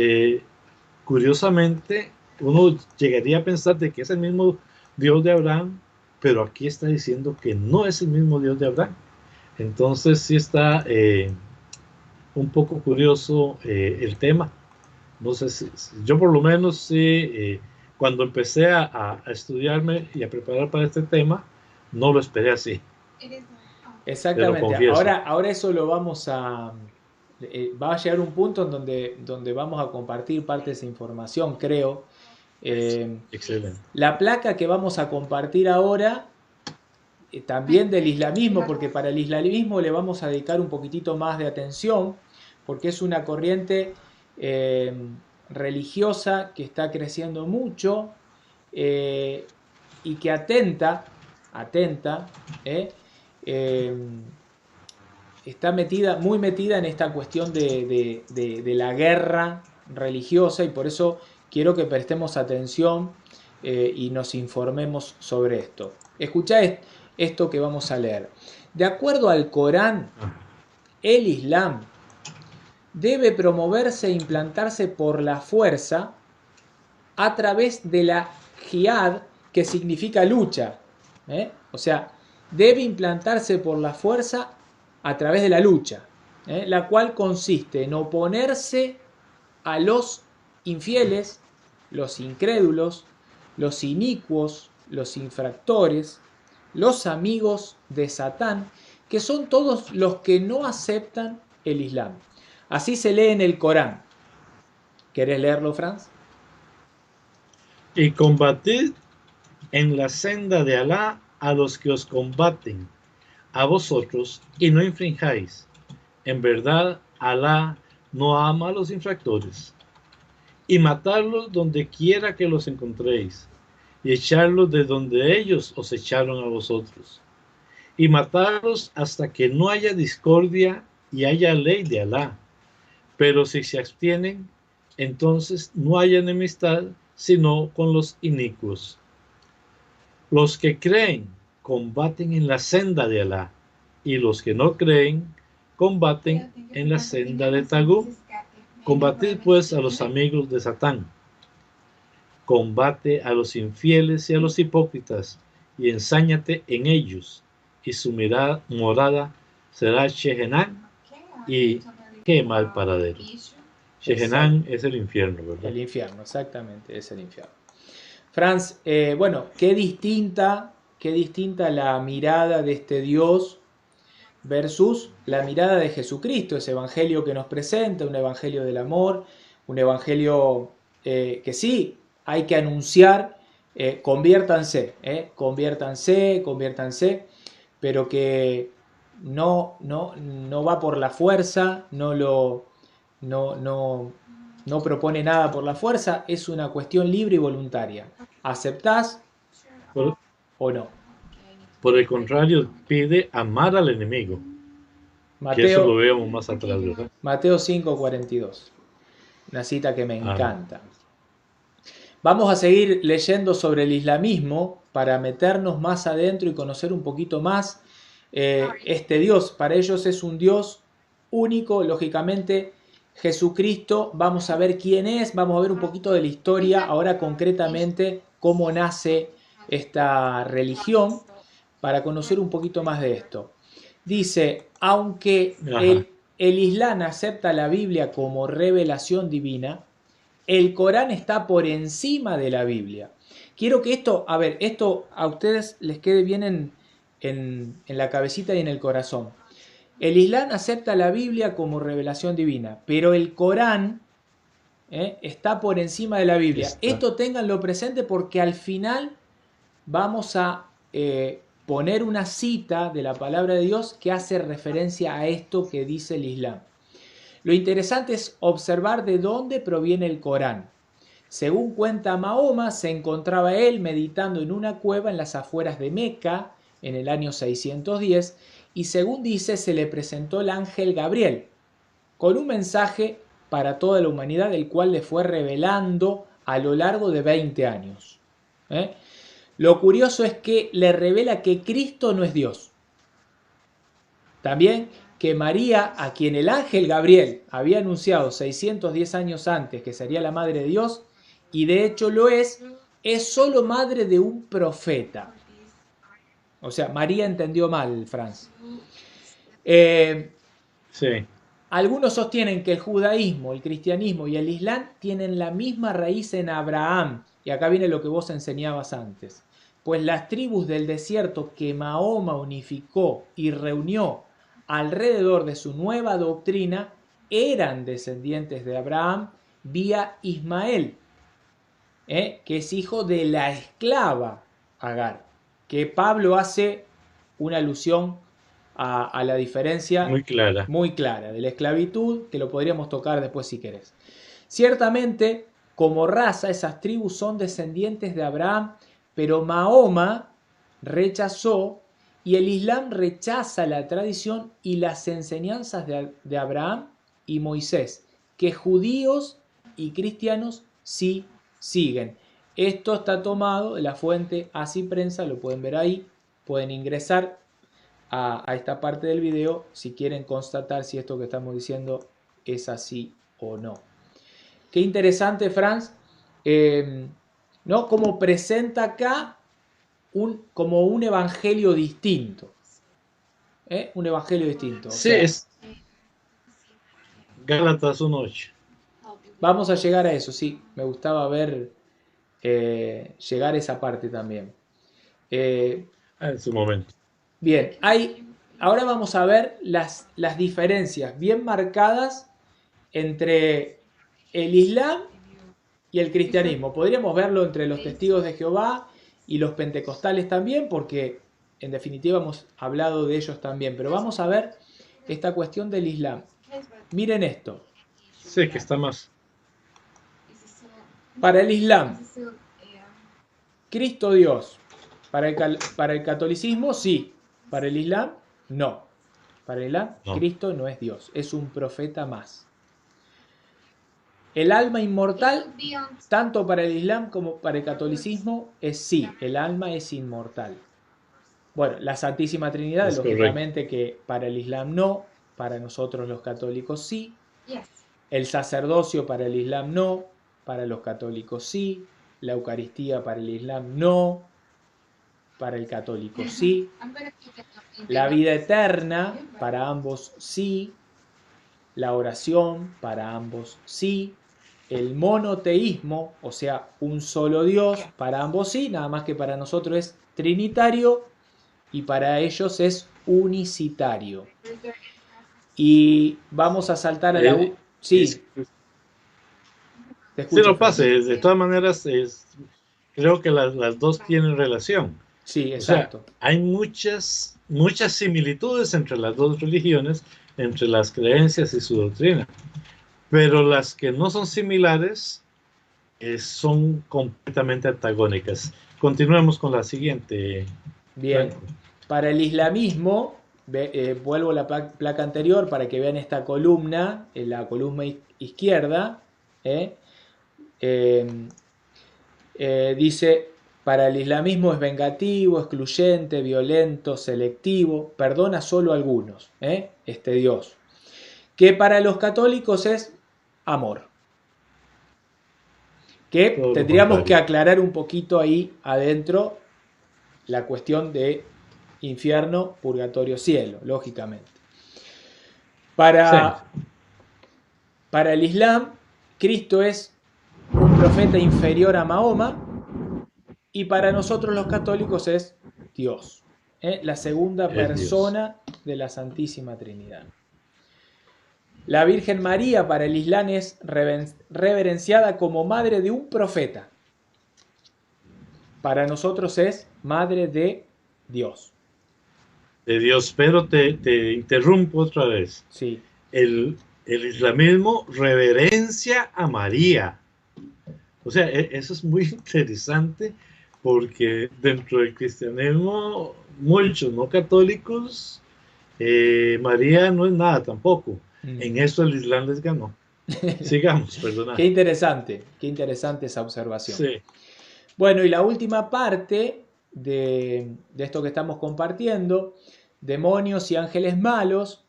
curiosamente, uno llegaría a pensar de que es el mismo Dios de Abraham, pero aquí está diciendo que no es el mismo Dios de Abraham. Entonces sí está un poco curioso el tema. No sé si yo por lo menos sí, cuando empecé a estudiarme y a preparar para este tema, no lo esperé así. Exactamente. Ahora eso lo vamos a... va a llegar un punto en donde vamos a compartir parte de esa información, creo. Excelente. La placa que vamos a compartir ahora, también del islamismo, porque para el islamismo le vamos a dedicar un poquitito más de atención, porque es una corriente religiosa que está creciendo mucho y que atenta, está muy metida en esta cuestión de la guerra religiosa, y por eso quiero que prestemos atención y nos informemos sobre esto. Escuchá esto que vamos a leer. De acuerdo al Corán, el Islam debe promoverse e implantarse por la fuerza a través de la jihad, que significa lucha. O sea, debe implantarse por la fuerza a través de la lucha, la cual consiste en oponerse a los infieles, los incrédulos, los inicuos, los infractores, los amigos de Satán, que son todos los que no aceptan el Islam. Así se lee en el Corán. ¿Querés leerlo, Franz? Y combatid en la senda de Alá a los que os combaten a vosotros, y no infrinjáis. En verdad, Alá no ama a los infractores. Y matadlos donde quiera que los encontréis, y echarlos de donde ellos os echaron a vosotros. Y matadlos hasta que no haya discordia y haya ley de Alá. Pero si se abstienen, entonces no hay enemistad sino con los inicuos. Los que creen combaten en la senda de Alá, y los que no creen combaten en la senda de Tagú. Combatid pues a los amigos de Satán. Combate a los infieles y a los hipócritas, y ensáñate en ellos, y su morada será Shehenán, y qué mal paradero. Shehenán es el infierno, ¿verdad? El infierno, exactamente, es el infierno. Franz, bueno, qué distinta la mirada de este Dios versus la mirada de Jesucristo, ese evangelio que nos presenta, un evangelio del amor, un evangelio que sí hay que anunciar, conviértanse, pero que no va por la fuerza, no propone nada por la fuerza, es una cuestión libre y voluntaria. ¿Aceptás o no? Por el contrario, pide amar al enemigo. Que eso lo veamos más atrás, ¿verdad? Mateo 5:42. Una cita que me encanta. Vamos a seguir leyendo sobre el islamismo para meternos más adentro y conocer un poquito más este Dios. Para ellos es un Dios único, lógicamente. Jesucristo, vamos a ver quién es, vamos a ver un poquito de la historia, ahora concretamente cómo nace esta religión, para conocer un poquito más de esto. Dice, aunque el Islam acepta la Biblia como revelación divina, el Corán está por encima de la Biblia. Quiero que esto a ustedes les quede bien en la cabecita y en el corazón. El Islam acepta la Biblia como revelación divina, pero el Corán está por encima de la Biblia. Esto ténganlo presente, porque al final vamos a poner una cita de la palabra de Dios que hace referencia a esto que dice el Islam. Lo interesante es observar de dónde proviene el Corán. Según cuenta Mahoma, se encontraba él meditando en una cueva en las afueras de Meca en el año 610, y según dice, se le presentó el ángel Gabriel con un mensaje para toda la humanidad, el cual le fue revelando a lo largo de 20 años. Lo curioso es que le revela que Cristo no es Dios. También que María, a quien el ángel Gabriel había anunciado 610 años antes que sería la madre de Dios, y de hecho lo es solo madre de un profeta. O sea, María entendió mal, Franz. Sí. Algunos sostienen que el judaísmo, el cristianismo y el islam tienen la misma raíz en Abraham. Y acá viene lo que vos enseñabas antes. Pues las tribus del desierto que Mahoma unificó y reunió alrededor de su nueva doctrina eran descendientes de Abraham vía Ismael, que es hijo de la esclava Agar. Que Pablo hace una alusión a la diferencia muy clara de la esclavitud, que lo podríamos tocar después si querés. Ciertamente, como raza, esas tribus son descendientes de Abraham, pero Mahoma rechazó y el Islam rechaza la tradición y las enseñanzas de Abraham y Moisés, que judíos y cristianos sí siguen. Esto está tomado de la fuente Así Prensa, lo pueden ver ahí, pueden ingresar a esta parte del video si quieren constatar si esto que estamos diciendo es así o no. Qué interesante, Franz, ¿no? Como presenta acá como un evangelio distinto. Un evangelio distinto. Sí, o sea, es Gálatas 1:8. Vamos a llegar a eso, sí. Me gustaba ver llegar a esa parte también. En su momento. Bien, ahora vamos a ver las diferencias bien marcadas entre el Islam y el cristianismo. Podríamos verlo entre los testigos de Jehová y los pentecostales también, porque en definitiva hemos hablado de ellos también. Pero vamos a ver esta cuestión del Islam. Miren esto. Sí, que está más. Para el Islam, Cristo Dios. Para el catolicismo, sí. Para el Islam, no. Para el Islam, No. Cristo no es Dios, es un profeta más. El alma inmortal, tanto para el Islam como para el catolicismo, es sí, el alma es inmortal. Bueno, la Santísima Trinidad, Es lógicamente que para el Islam no, para nosotros los católicos sí. El sacerdocio para el Islam no, para los católicos sí. La Eucaristía para el Islam no, para el católico sí. La vida eterna para ambos sí. La oración para ambos sí. El monoteísmo, o sea, un solo Dios, para ambos sí, nada más que para nosotros es trinitario y para ellos es unicitario. Y vamos a saltar a la... Sí. Te escucho, sí, no pase. De todas maneras, creo que las dos tienen relación. Sí, exacto. O sea, hay muchas similitudes entre las dos religiones, entre las creencias y su doctrina. Pero las que no son similares son completamente antagónicas. Continuemos con la siguiente. Bien. Franco. Para el islamismo, vuelvo a la placa anterior para que vean esta columna, en la columna izquierda, dice, para el islamismo es vengativo, excluyente, violento, selectivo, perdona solo a algunos, este Dios. Que para los católicos es amor. Que todo tendríamos que aclarar un poquito ahí adentro la cuestión de infierno, purgatorio, cielo, lógicamente. Para el Islam, Cristo es un profeta inferior a Mahoma y para nosotros los católicos es Dios, la segunda persona de la Santísima Trinidad. La Virgen María para el Islam es reverenciada como madre de un profeta. Para nosotros es madre de Dios. De Dios, pero te interrumpo otra vez. Sí. El islamismo reverencia a María. O sea, eso es muy interesante porque dentro del cristianismo, muchos no católicos, María no es nada tampoco. En eso el Islam les ganó. Sigamos, perdona. Qué interesante esa observación. Sí. Bueno, y la última parte de esto que estamos compartiendo, demonios y ángeles malos,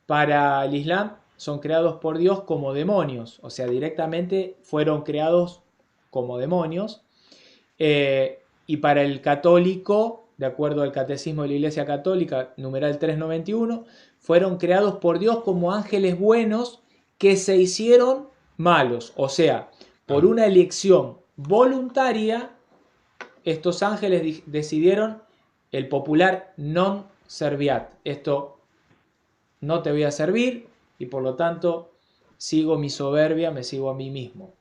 para el Islam son creados por Dios como demonios, o sea, directamente fueron creados como demonios, y para el católico, de acuerdo al Catecismo de la Iglesia Católica, numeral 391, fueron creados por Dios como ángeles buenos que se hicieron malos, o sea, por una elección voluntaria, estos ángeles decidieron el popular non serviat, esto no te voy a servir y por lo tanto sigo mi soberbia, me sigo a mí mismo.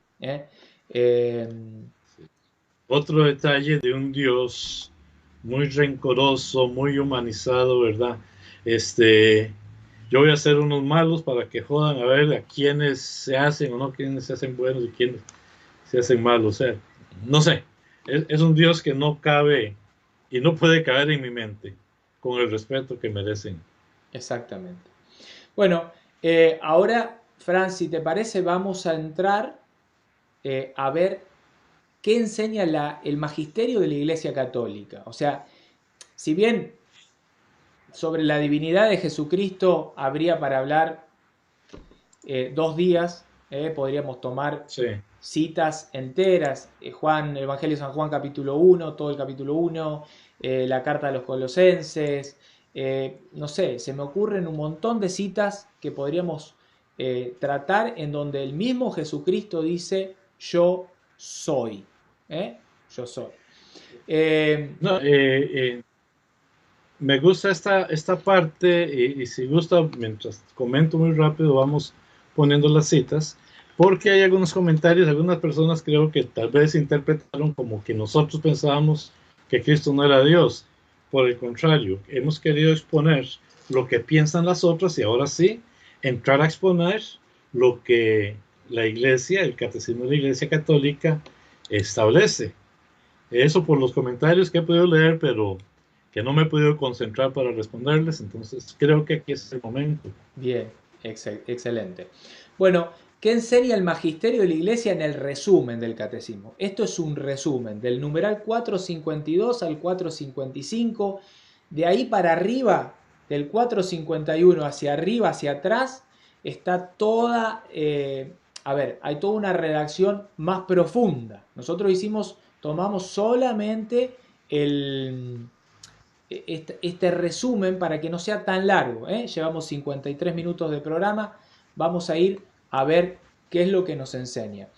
Otro detalle de un Dios muy rencoroso, muy humanizado, ¿verdad? yo voy a hacer unos malos para que jodan a ver a quiénes se hacen o no, quiénes se hacen buenos y quiénes se hacen malos. O sea, no sé, es un Dios que no cabe y no puede caber en mi mente con el respeto que merecen. Exactamente. Bueno, ahora, Fran, si te parece, vamos a entrar a ver qué enseña el magisterio de la Iglesia Católica. O sea, si bien sobre la divinidad de Jesucristo habría para hablar 2 días, podríamos tomar Sí. citas enteras, Juan, Evangelio de San Juan capítulo 1, todo el capítulo 1, la carta a los Colosenses, no sé, se me ocurren un montón de citas que podríamos tratar en donde el mismo Jesucristo dice yo soy, yo soy. No, me gusta esta parte y si gusta, mientras comento muy rápido, vamos poniendo las citas, porque hay algunos comentarios, algunas personas creo que tal vez interpretaron como que nosotros pensábamos que Cristo no era Dios. Por el contrario, hemos querido exponer lo que piensan las otras y ahora sí, entrar a exponer lo que la Iglesia, el Catecismo de la Iglesia Católica establece. Eso por los comentarios que he podido leer, pero que no me he podido concentrar para responderles, entonces creo que aquí es el momento. Bien, excelente. Bueno, ¿qué enseña el magisterio de la Iglesia en el resumen del catecismo? Esto es un resumen del numeral 452 al 455, de ahí para arriba, del 451 hacia arriba, hacia atrás, está toda, hay toda una redacción más profunda. Nosotros tomamos solamente este resumen para que no sea tan largo. Llevamos 53 minutos de programa, vamos a ir a ver qué es lo que nos enseña.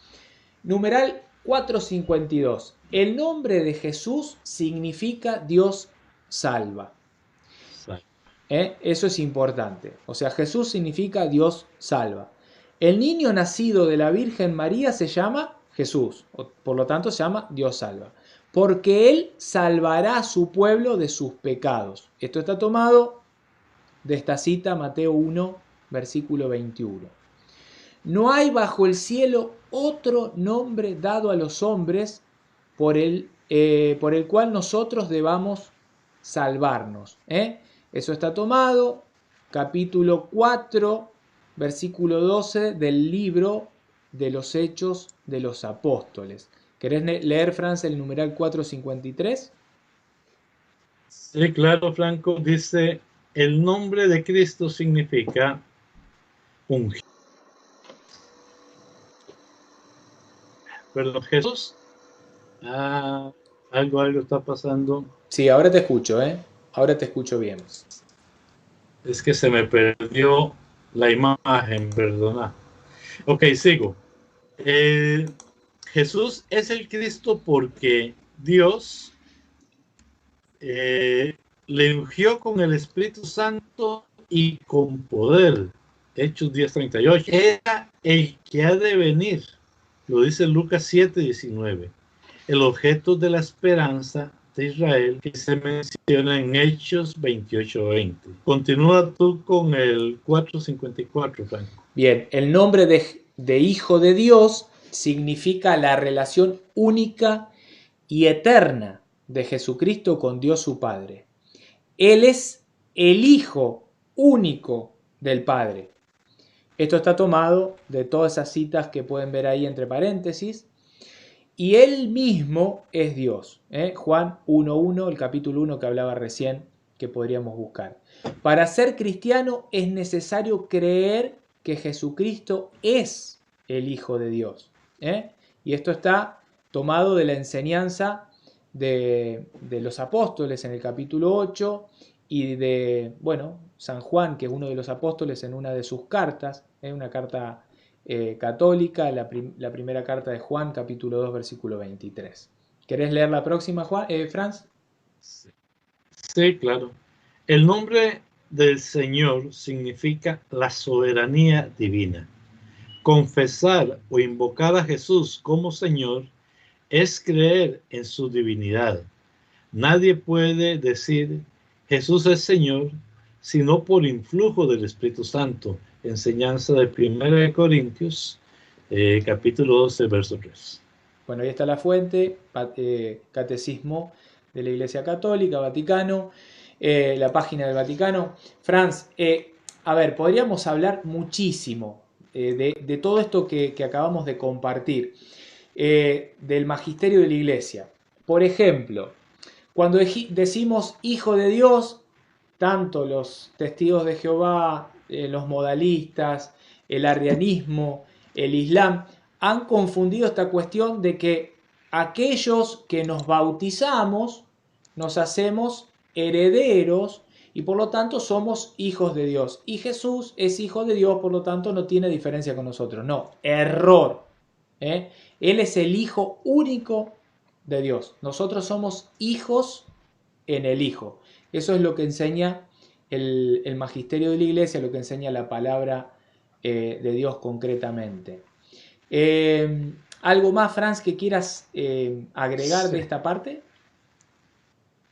Numeral 452. El nombre de Jesús significa Dios salva. Eso es importante. O sea, Jesús significa Dios salva. El niño nacido de la Virgen María se llama Jesús, por lo tanto se llama Dios salva, porque Él salvará a su pueblo de sus pecados. Esto está tomado de esta cita, Mateo 1, versículo 21. No hay bajo el cielo otro nombre dado a los hombres por el cual nosotros debamos salvarnos. Eso está tomado, capítulo 4, versículo 12 del libro de los Hechos de los Apóstoles. ¿Querés leer, Franz, el numeral 453? Sí, claro, Franco. Dice, el nombre de Cristo significa ungido. Perdón, Jesús. Algo está pasando. Sí, ahora te escucho, ahora te escucho bien. Es que se me perdió la imagen, perdona. Ok, sigo. Jesús es el Cristo porque Dios le ungió con el Espíritu Santo y con poder. Hechos 10:38. Era el que ha de venir. Lo dice Lucas 7:19. El objeto de la esperanza de Israel que se menciona en Hechos 28:20. Continúa tú con el 4:54, Franco. Bien, el nombre de Hijo de Dios significa la relación única y eterna de Jesucristo con Dios su Padre. Él es el Hijo único del Padre. Esto está tomado de todas esas citas que pueden ver ahí entre paréntesis. Y Él mismo es Dios. Juan 1:1, el capítulo 1 que hablaba recién, que podríamos buscar. Para ser cristiano es necesario creer que Jesucristo es el Hijo de Dios. Y esto está tomado de la enseñanza de los apóstoles en el capítulo 8 y de, San Juan, que es uno de los apóstoles en una de sus cartas, una carta católica, la primera carta de Juan, capítulo 2, versículo 23. ¿Querés leer la próxima, Franz? Sí, claro. El nombre del Señor significa la soberanía divina. Confesar o invocar a Jesús como Señor es creer en su divinidad. Nadie puede decir Jesús es Señor sino por influjo del Espíritu Santo. Enseñanza de 1 Corintios, capítulo 12, verso 3. Bueno, ahí está la fuente, Catecismo de la Iglesia Católica, Vaticano, la página del Vaticano. Franz, a ver, podríamos hablar muchísimo de todo esto que acabamos de compartir, del magisterio de la Iglesia. Por ejemplo, cuando decimos hijo de Dios, tanto los testigos de Jehová, los modalistas, el arrianismo, el islam, han confundido esta cuestión de que aquellos que nos bautizamos nos hacemos herederos y por lo tanto somos hijos de Dios. Y Jesús es hijo de Dios, por lo tanto no tiene diferencia con nosotros. No, error. Él es el hijo único de Dios. Nosotros somos hijos en el Hijo. Eso es lo que enseña el magisterio de la Iglesia, lo que enseña la palabra de Dios concretamente. ¿Algo más, Franz, que quieras agregar de esta parte?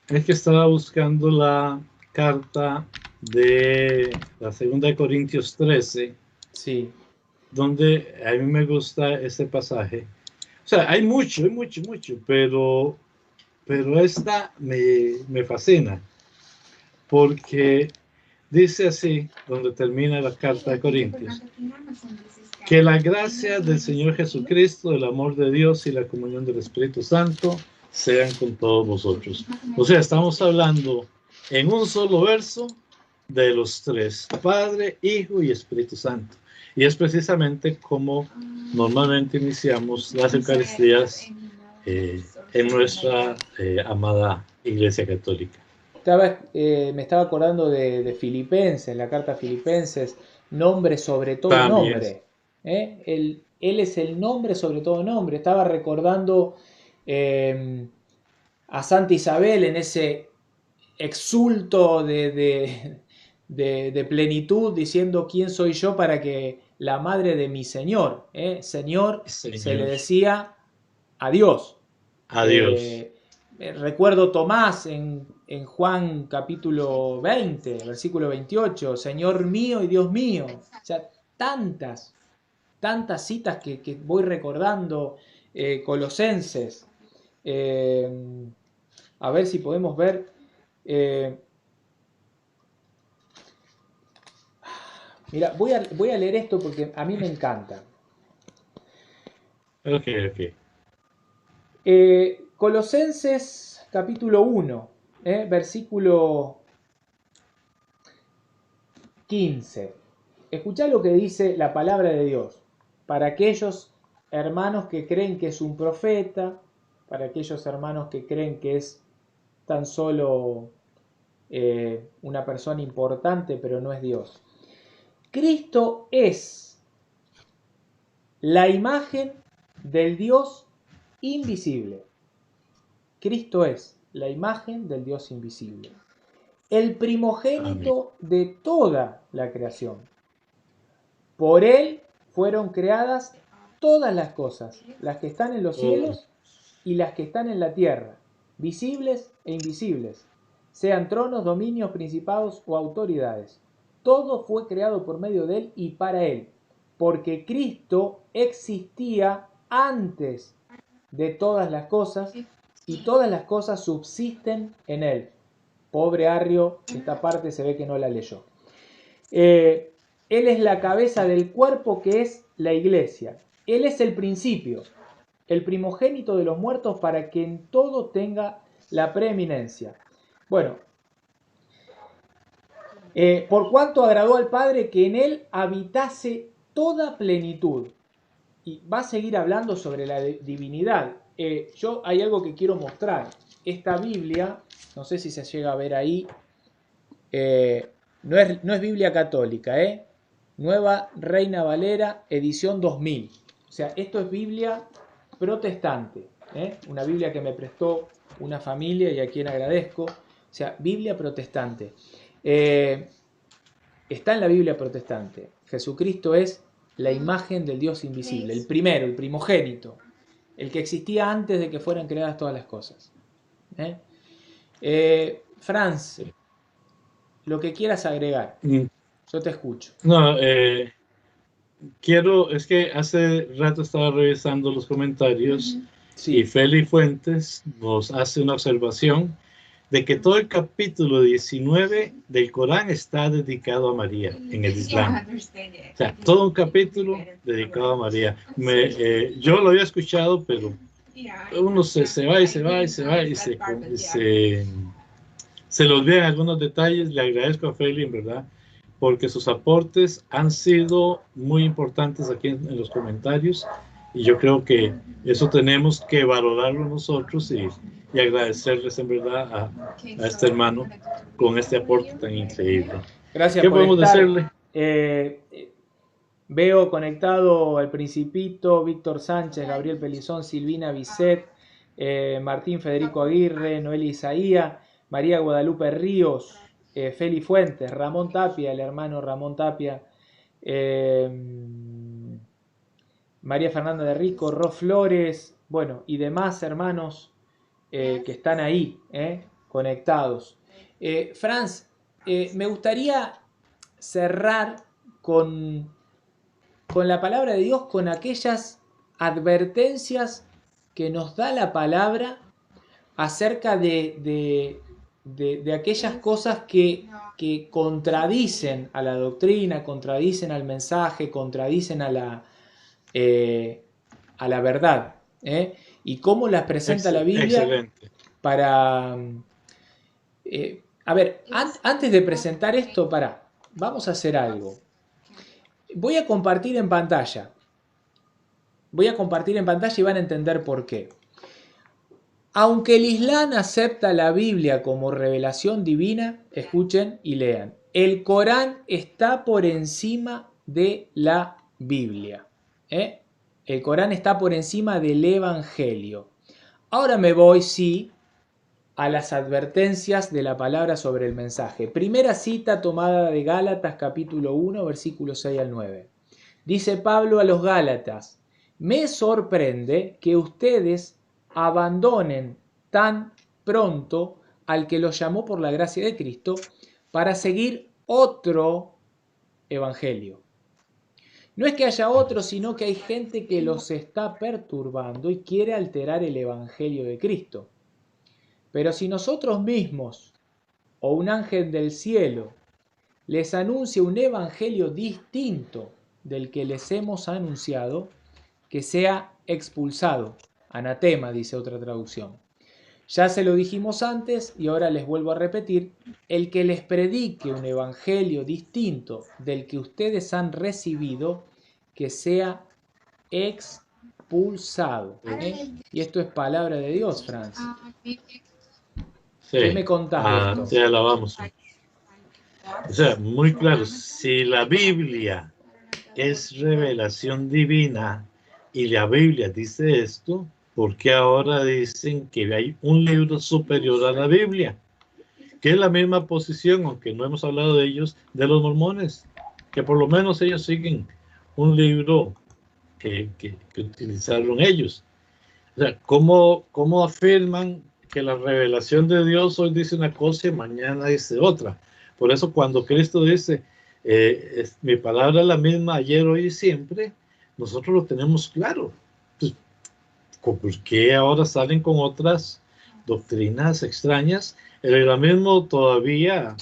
Es que estaba buscando la carta de la 2 Corintios 13, sí, donde a mí me gusta ese pasaje. O sea, hay mucho, pero esta me fascina, porque dice así, donde termina la carta de Corintios, que la gracia del Señor Jesucristo, el amor de Dios y la comunión del Espíritu Santo sean con todos vosotros. O sea, estamos hablando en un solo verso de los tres, Padre, Hijo y Espíritu Santo. Y es precisamente como normalmente iniciamos las Eucaristías en nuestra amada Iglesia Católica. Me estaba acordando de Filipenses, la carta a Filipenses, nombre sobre todo También. nombre. Él es el nombre sobre todo nombre. Estaba recordando a Santa Isabel en ese exulto de plenitud, diciendo quién soy yo para que la madre de mi Señor, Señor, se le decía a Dios. A Dios. Recuerdo Tomás en Juan capítulo 20, versículo 28, Señor mío y Dios mío. O sea, tantas citas que voy recordando, Colosenses. A ver si podemos ver. Mira, voy a leer esto porque a mí me encanta. Ok. Colosenses capítulo 1, versículo 15. Escuchá lo que dice la palabra de Dios. Para aquellos hermanos que creen que es un profeta, para aquellos hermanos que creen que es tan solo una persona importante, pero no es Dios. Cristo es la imagen del Dios invisible. Cristo es la imagen del Dios invisible. El primogénito de toda la creación. Por Él fueron creadas todas las cosas, las que están en los cielos y las que están en la tierra, visibles e invisibles, sean tronos, dominios, principados o autoridades. Todo fue creado por medio de Él y para Él, porque Cristo existía antes de todas las cosas y todas las cosas subsisten en Él. Pobre Arrio, esta parte se ve que no la leyó. Él es la cabeza del cuerpo que es la iglesia. Él es el principio, el primogénito de los muertos para que en todo tenga la preeminencia. Bueno, por cuanto agradó al Padre que en Él habitase toda plenitud. Y va a seguir hablando sobre la divinidad. Hay algo que quiero mostrar. Esta Biblia, no sé si se llega a ver ahí, no es Biblia católica, Nueva Reina Valera, edición 2000. O sea, esto es Biblia protestante, una Biblia que me prestó una familia y a quien agradezco. O sea, Biblia protestante. Está en la Biblia protestante. Jesucristo es la imagen del Dios invisible, el primero, el primogénito, el que existía antes de que fueran creadas todas las cosas. Franz, lo que quieras agregar. Yo te escucho. No, es que hace rato estaba revisando los comentarios Sí. y Feli Fuentes nos hace una observación de que todo el capítulo 19 del Corán está dedicado a María en el Islam. O sea, todo un capítulo dedicado a María. Yo lo había escuchado, pero uno se va y se va y se va y se le olvidan algunos detalles. Le agradezco a Feli, en verdad, porque sus aportes han sido muy importantes aquí en los comentarios, y yo creo que eso tenemos que valorarlo nosotros y agradecerles en verdad a este hermano con este aporte tan increíble. Gracias ¿Qué por podemos estar. decirle? Veo conectado al Principito, Víctor Sánchez, Gabriel Pelizón, Silvina Bisset, Martín Federico Aguirre, Noel Isaía, María Guadalupe Ríos, Feli Fuentes, Ramón Tapia, el hermano Ramón Tapia, María Fernanda de Rico, Ro Flores, bueno, y demás hermanos que están ahí, conectados. Franz, me gustaría cerrar con la palabra de Dios, con aquellas advertencias que nos da la palabra acerca de aquellas cosas que contradicen a la doctrina, contradicen al mensaje, contradicen a la verdad, y cómo las presenta la Biblia. Excelente. Para... a ver, antes de presentar esto, vamos a hacer algo. Voy a compartir en pantalla. Voy a compartir en pantalla y van a entender por qué. Aunque el Islam acepta la Biblia como revelación divina, escuchen y lean, el Corán está por encima de la Biblia. El Corán está por encima del Evangelio. Ahora me voy, sí, a las advertencias de la palabra sobre el mensaje. Primera cita tomada de Gálatas capítulo 1, versículos 6 al 9. Dice Pablo a los Gálatas: me sorprende que ustedes abandonen tan pronto al que los llamó por la gracia de Cristo para seguir otro evangelio. No es que haya otro, sino que hay gente que los está perturbando y quiere alterar el evangelio de Cristo. Pero si nosotros mismos o un ángel del cielo les anuncia un evangelio distinto del que les hemos anunciado, que sea expulsado. Anatema, dice otra traducción. Ya se lo dijimos antes y ahora les vuelvo a repetir: el que les predique un evangelio distinto del que ustedes han recibido, que sea expulsado. Y esto es palabra de Dios, Franz. Sí. ¿Qué me contás de esto? Te alabamos. O sea, muy claro, si la Biblia es revelación divina y la Biblia dice esto, ¿por qué ahora dicen que hay un libro superior a la Biblia? Que es la misma posición, aunque no hemos hablado de ellos, de los mormones, que por lo menos ellos siguen un libro que utilizaron ellos. O sea, ¿cómo afirman que la revelación de Dios hoy dice una cosa y mañana dice otra? Por eso cuando Cristo dice, mi palabra es la misma ayer, hoy y siempre, nosotros lo tenemos claro. Pues, ¿por qué ahora salen con otras doctrinas extrañas? El islamismo todavía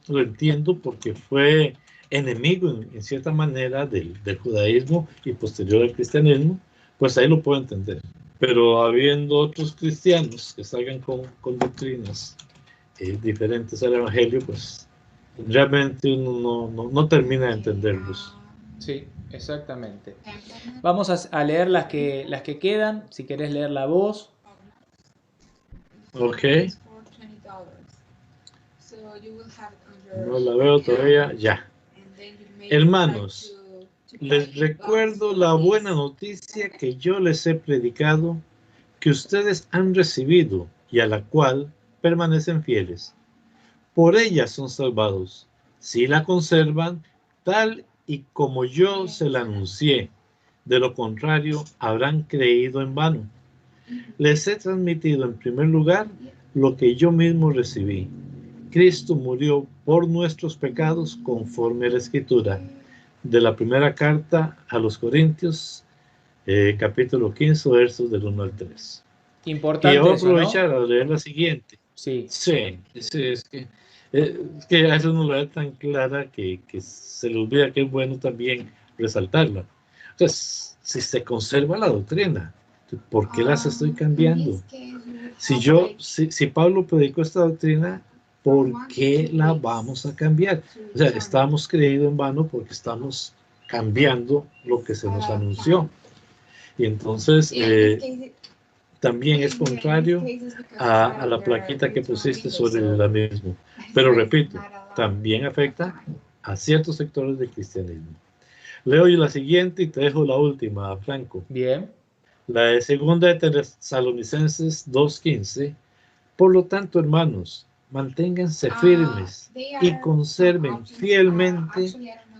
lo entiendo porque fue enemigo en cierta manera del judaísmo y posterior al cristianismo, pues ahí lo puedo entender. Pero habiendo otros cristianos que salgan con doctrinas diferentes al evangelio, pues realmente uno no termina de entenderlos. Sí, exactamente. Vamos a leer las que quedan, si querés leer la voz. Ok. No la veo todavía. Ya. Hermanos, les recuerdo la buena noticia que yo les he predicado, que ustedes han recibido y a la cual permanecen fieles. Por ella son salvados, si la conservan tal y como yo se la anuncié. De lo contrario, habrán creído en vano. Les he transmitido en primer lugar lo que yo mismo recibí, Cristo murió por nuestros pecados conforme a la Escritura. De la primera carta a los Corintios, capítulo 15, versos del 1 al 3. Y Importante voy a eso, ¿no? aprovechar a leer la siguiente. Sí. Sí, es que a veces uno lo ve tan clara que se le olvida que es bueno también resaltarla. Entonces, si se conserva la doctrina, ¿por qué las estoy cambiando? Si Pablo predicó esta doctrina, ¿por qué la vamos a cambiar? O sea, estamos creídos en vano porque estamos cambiando lo que se nos anunció. Y entonces también es contrario a la plaquita que pusiste sobre la misma. Pero repito, también afecta a ciertos sectores del cristianismo. Leo yo la siguiente y te dejo la última, Franco. Bien. La de segunda de Tesalonicenses 2:15. Por lo tanto, hermanos, manténganse firmes y conserven fielmente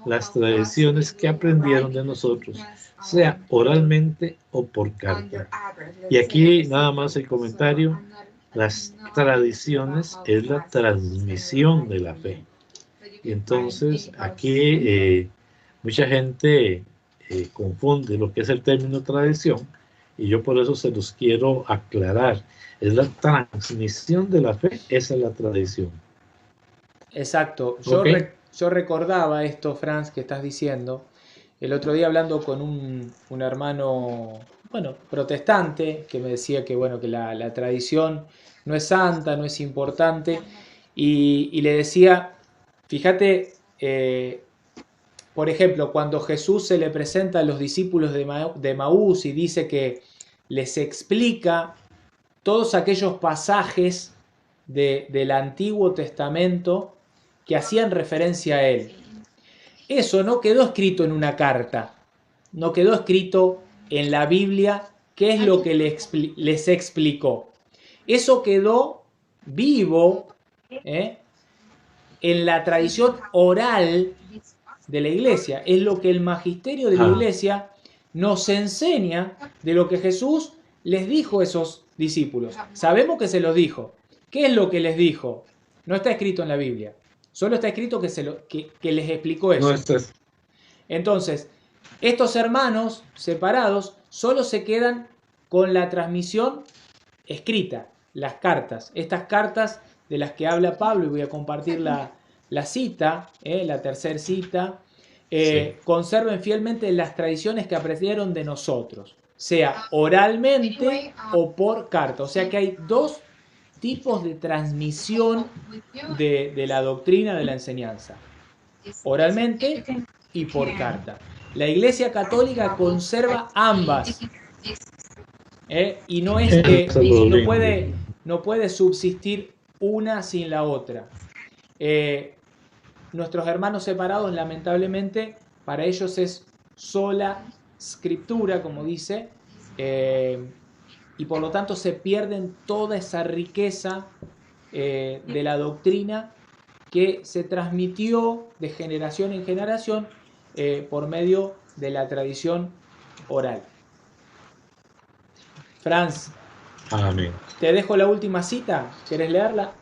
las tradiciones que aprendieron de nosotros, sea oralmente o por carta. Y aquí nada más el comentario: las tradiciones es la transmisión de la fe. Y entonces aquí mucha gente confunde lo que es el término tradición, y yo por eso se los quiero aclarar. Es la transmisión de la fe, esa es la tradición. Exacto. ¿Okay? Yo recordaba esto, Franz, que estás diciendo. El otro día hablando con un hermano, bueno, protestante, que me decía que, bueno, que la tradición no es santa, no es importante. Y le decía, fíjate, por ejemplo, cuando Jesús se le presenta a los discípulos de Maús y dice que les explica todos aquellos pasajes del Antiguo Testamento que hacían referencia a él. Eso no quedó escrito en una carta, no quedó escrito en la Biblia qué es lo que les explicó. Eso quedó vivo en la tradición oral de la iglesia. Es lo que el magisterio de la iglesia nos enseña de lo que Jesús les dijo a esos discípulos. Sabemos que se los dijo. ¿Qué es lo que les dijo? No está escrito en la Biblia. Solo está escrito que les explicó eso. No, Entonces, estos hermanos separados solo se quedan con la transmisión escrita, las cartas. Estas cartas de las que habla Pablo, y voy a compartir la cita, la tercera cita, conserven fielmente las tradiciones que aprendieron de nosotros, sea oralmente o por carta. O sea que hay dos tipos de transmisión de la doctrina, de la enseñanza: oralmente y por carta. La Iglesia Católica conserva ambas, y no es que no puede subsistir una sin la otra. Nuestros hermanos separados, lamentablemente, para ellos es sola escritura, como dice, y por lo tanto se pierden toda esa riqueza de la doctrina que se transmitió de generación en generación por medio de la tradición oral. Franz, amén. Te dejo la última cita. ¿Querés leerla?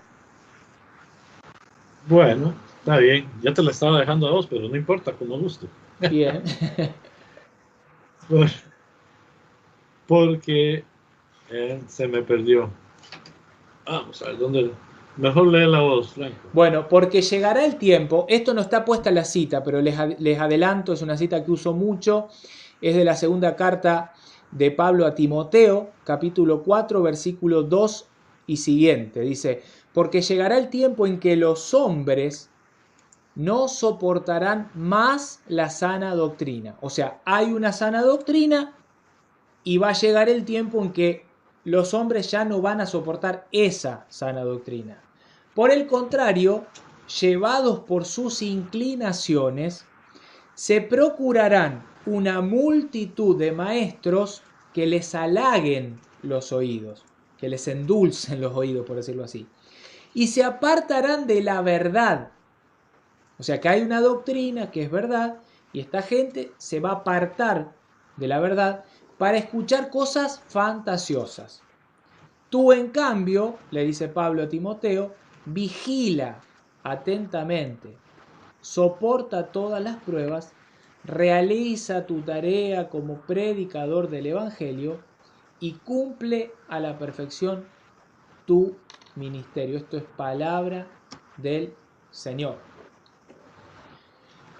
Bueno, está bien. Ya te la estaba dejando a vos, pero no importa, como gusto. Bien. Porque se me perdió. Vamos a ver dónde. Mejor lee la voz, Franco. Bueno, porque llegará el tiempo. Esto no está puesta en la cita, pero les adelanto, es una cita que uso mucho. Es de la segunda carta de Pablo a Timoteo, capítulo 4, versículo 2 y siguiente. Dice: porque llegará el tiempo en que los hombres no soportarán más la sana doctrina. O sea, hay una sana doctrina y va a llegar el tiempo en que los hombres ya no van a soportar esa sana doctrina. Por el contrario, llevados por sus inclinaciones, se procurarán una multitud de maestros que les halaguen los oídos, que les endulcen los oídos, por decirlo así, y se apartarán de la verdad. O sea que hay una doctrina que es verdad y esta gente se va a apartar de la verdad para escuchar cosas fantasiosas. Tú, en cambio, le dice Pablo a Timoteo, vigila atentamente, soporta todas las pruebas, realiza tu tarea como predicador del Evangelio y cumple a la perfección tu ministerio. Esto es palabra del Señor.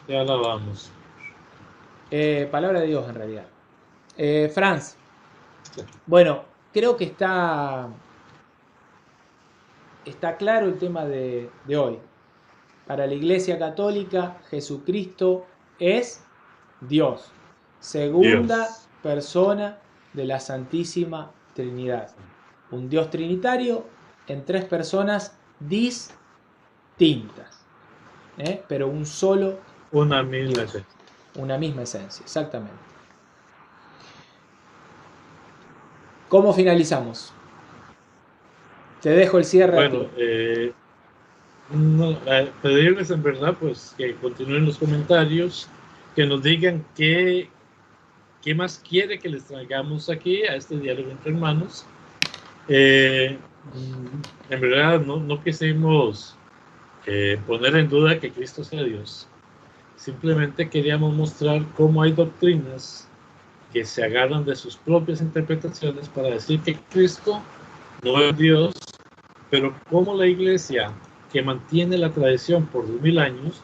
Te alabamos. Palabra de Dios en realidad. Franz, bueno, creo que está claro el tema de hoy. Para la Iglesia Católica, Jesucristo es Dios, segunda persona de la Santísima Trinidad. Un Dios trinitario en tres personas distintas, pero un solo Una misma esencia. Una misma esencia, exactamente. ¿Cómo finalizamos? Te dejo el cierre. Bueno, pedirles en verdad pues que continúen los comentarios, que nos digan qué más quiere que les traigamos aquí a este diálogo entre hermanos. En verdad no quisimos poner en duda que Cristo sea Dios. Simplemente queríamos mostrar cómo hay doctrinas que se agarran de sus propias interpretaciones para decir que Cristo no es Dios, pero como la Iglesia, que mantiene la tradición por 2000 años,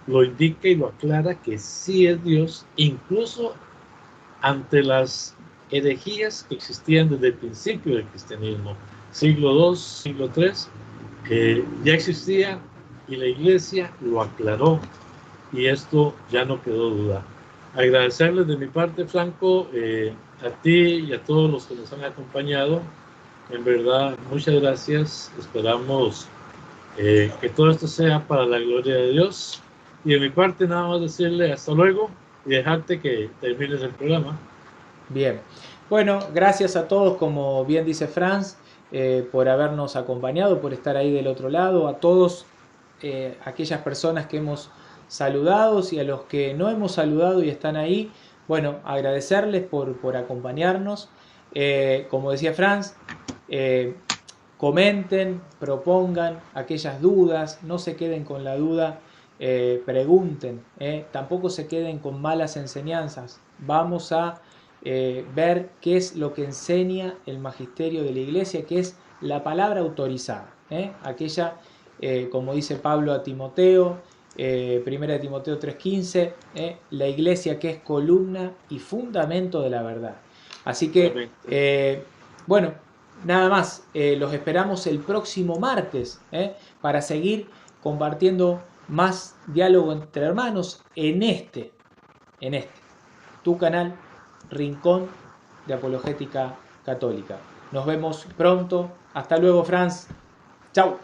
lo indica y lo aclara que sí es Dios, incluso ante las herejías que existían desde el principio del cristianismo, siglo II, siglo III, ya existía y la Iglesia lo aclaró y esto ya no quedó duda. Agradecerles de mi parte, Franco, a ti y a todos los que nos han acompañado. En verdad, muchas gracias. Esperamos que todo esto sea para la gloria de Dios. Y de mi parte, nada más decirle hasta luego y dejarte que termines el programa. Bien. Bueno, gracias a todos, como bien dice Franz, por habernos acompañado, por estar ahí del otro lado, a todos aquellas personas que hemos saludado y a los que no hemos saludado y están ahí, bueno, agradecerles por acompañarnos. Como decía Franz, comenten, propongan aquellas dudas, no se queden con la duda, pregunten, tampoco se queden con malas enseñanzas. Vamos a ver qué es lo que enseña el magisterio de la Iglesia, que es la palabra autorizada, aquella, como dice Pablo a Timoteo, 1 Timoteo 3:15, la Iglesia que es columna y fundamento de la verdad. Así que, bueno, nada más, los esperamos el próximo martes para seguir compartiendo más diálogo entre hermanos en este, tu canal Rincón de Apologética Católica. Nos vemos pronto. Hasta luego, Franz. Chau.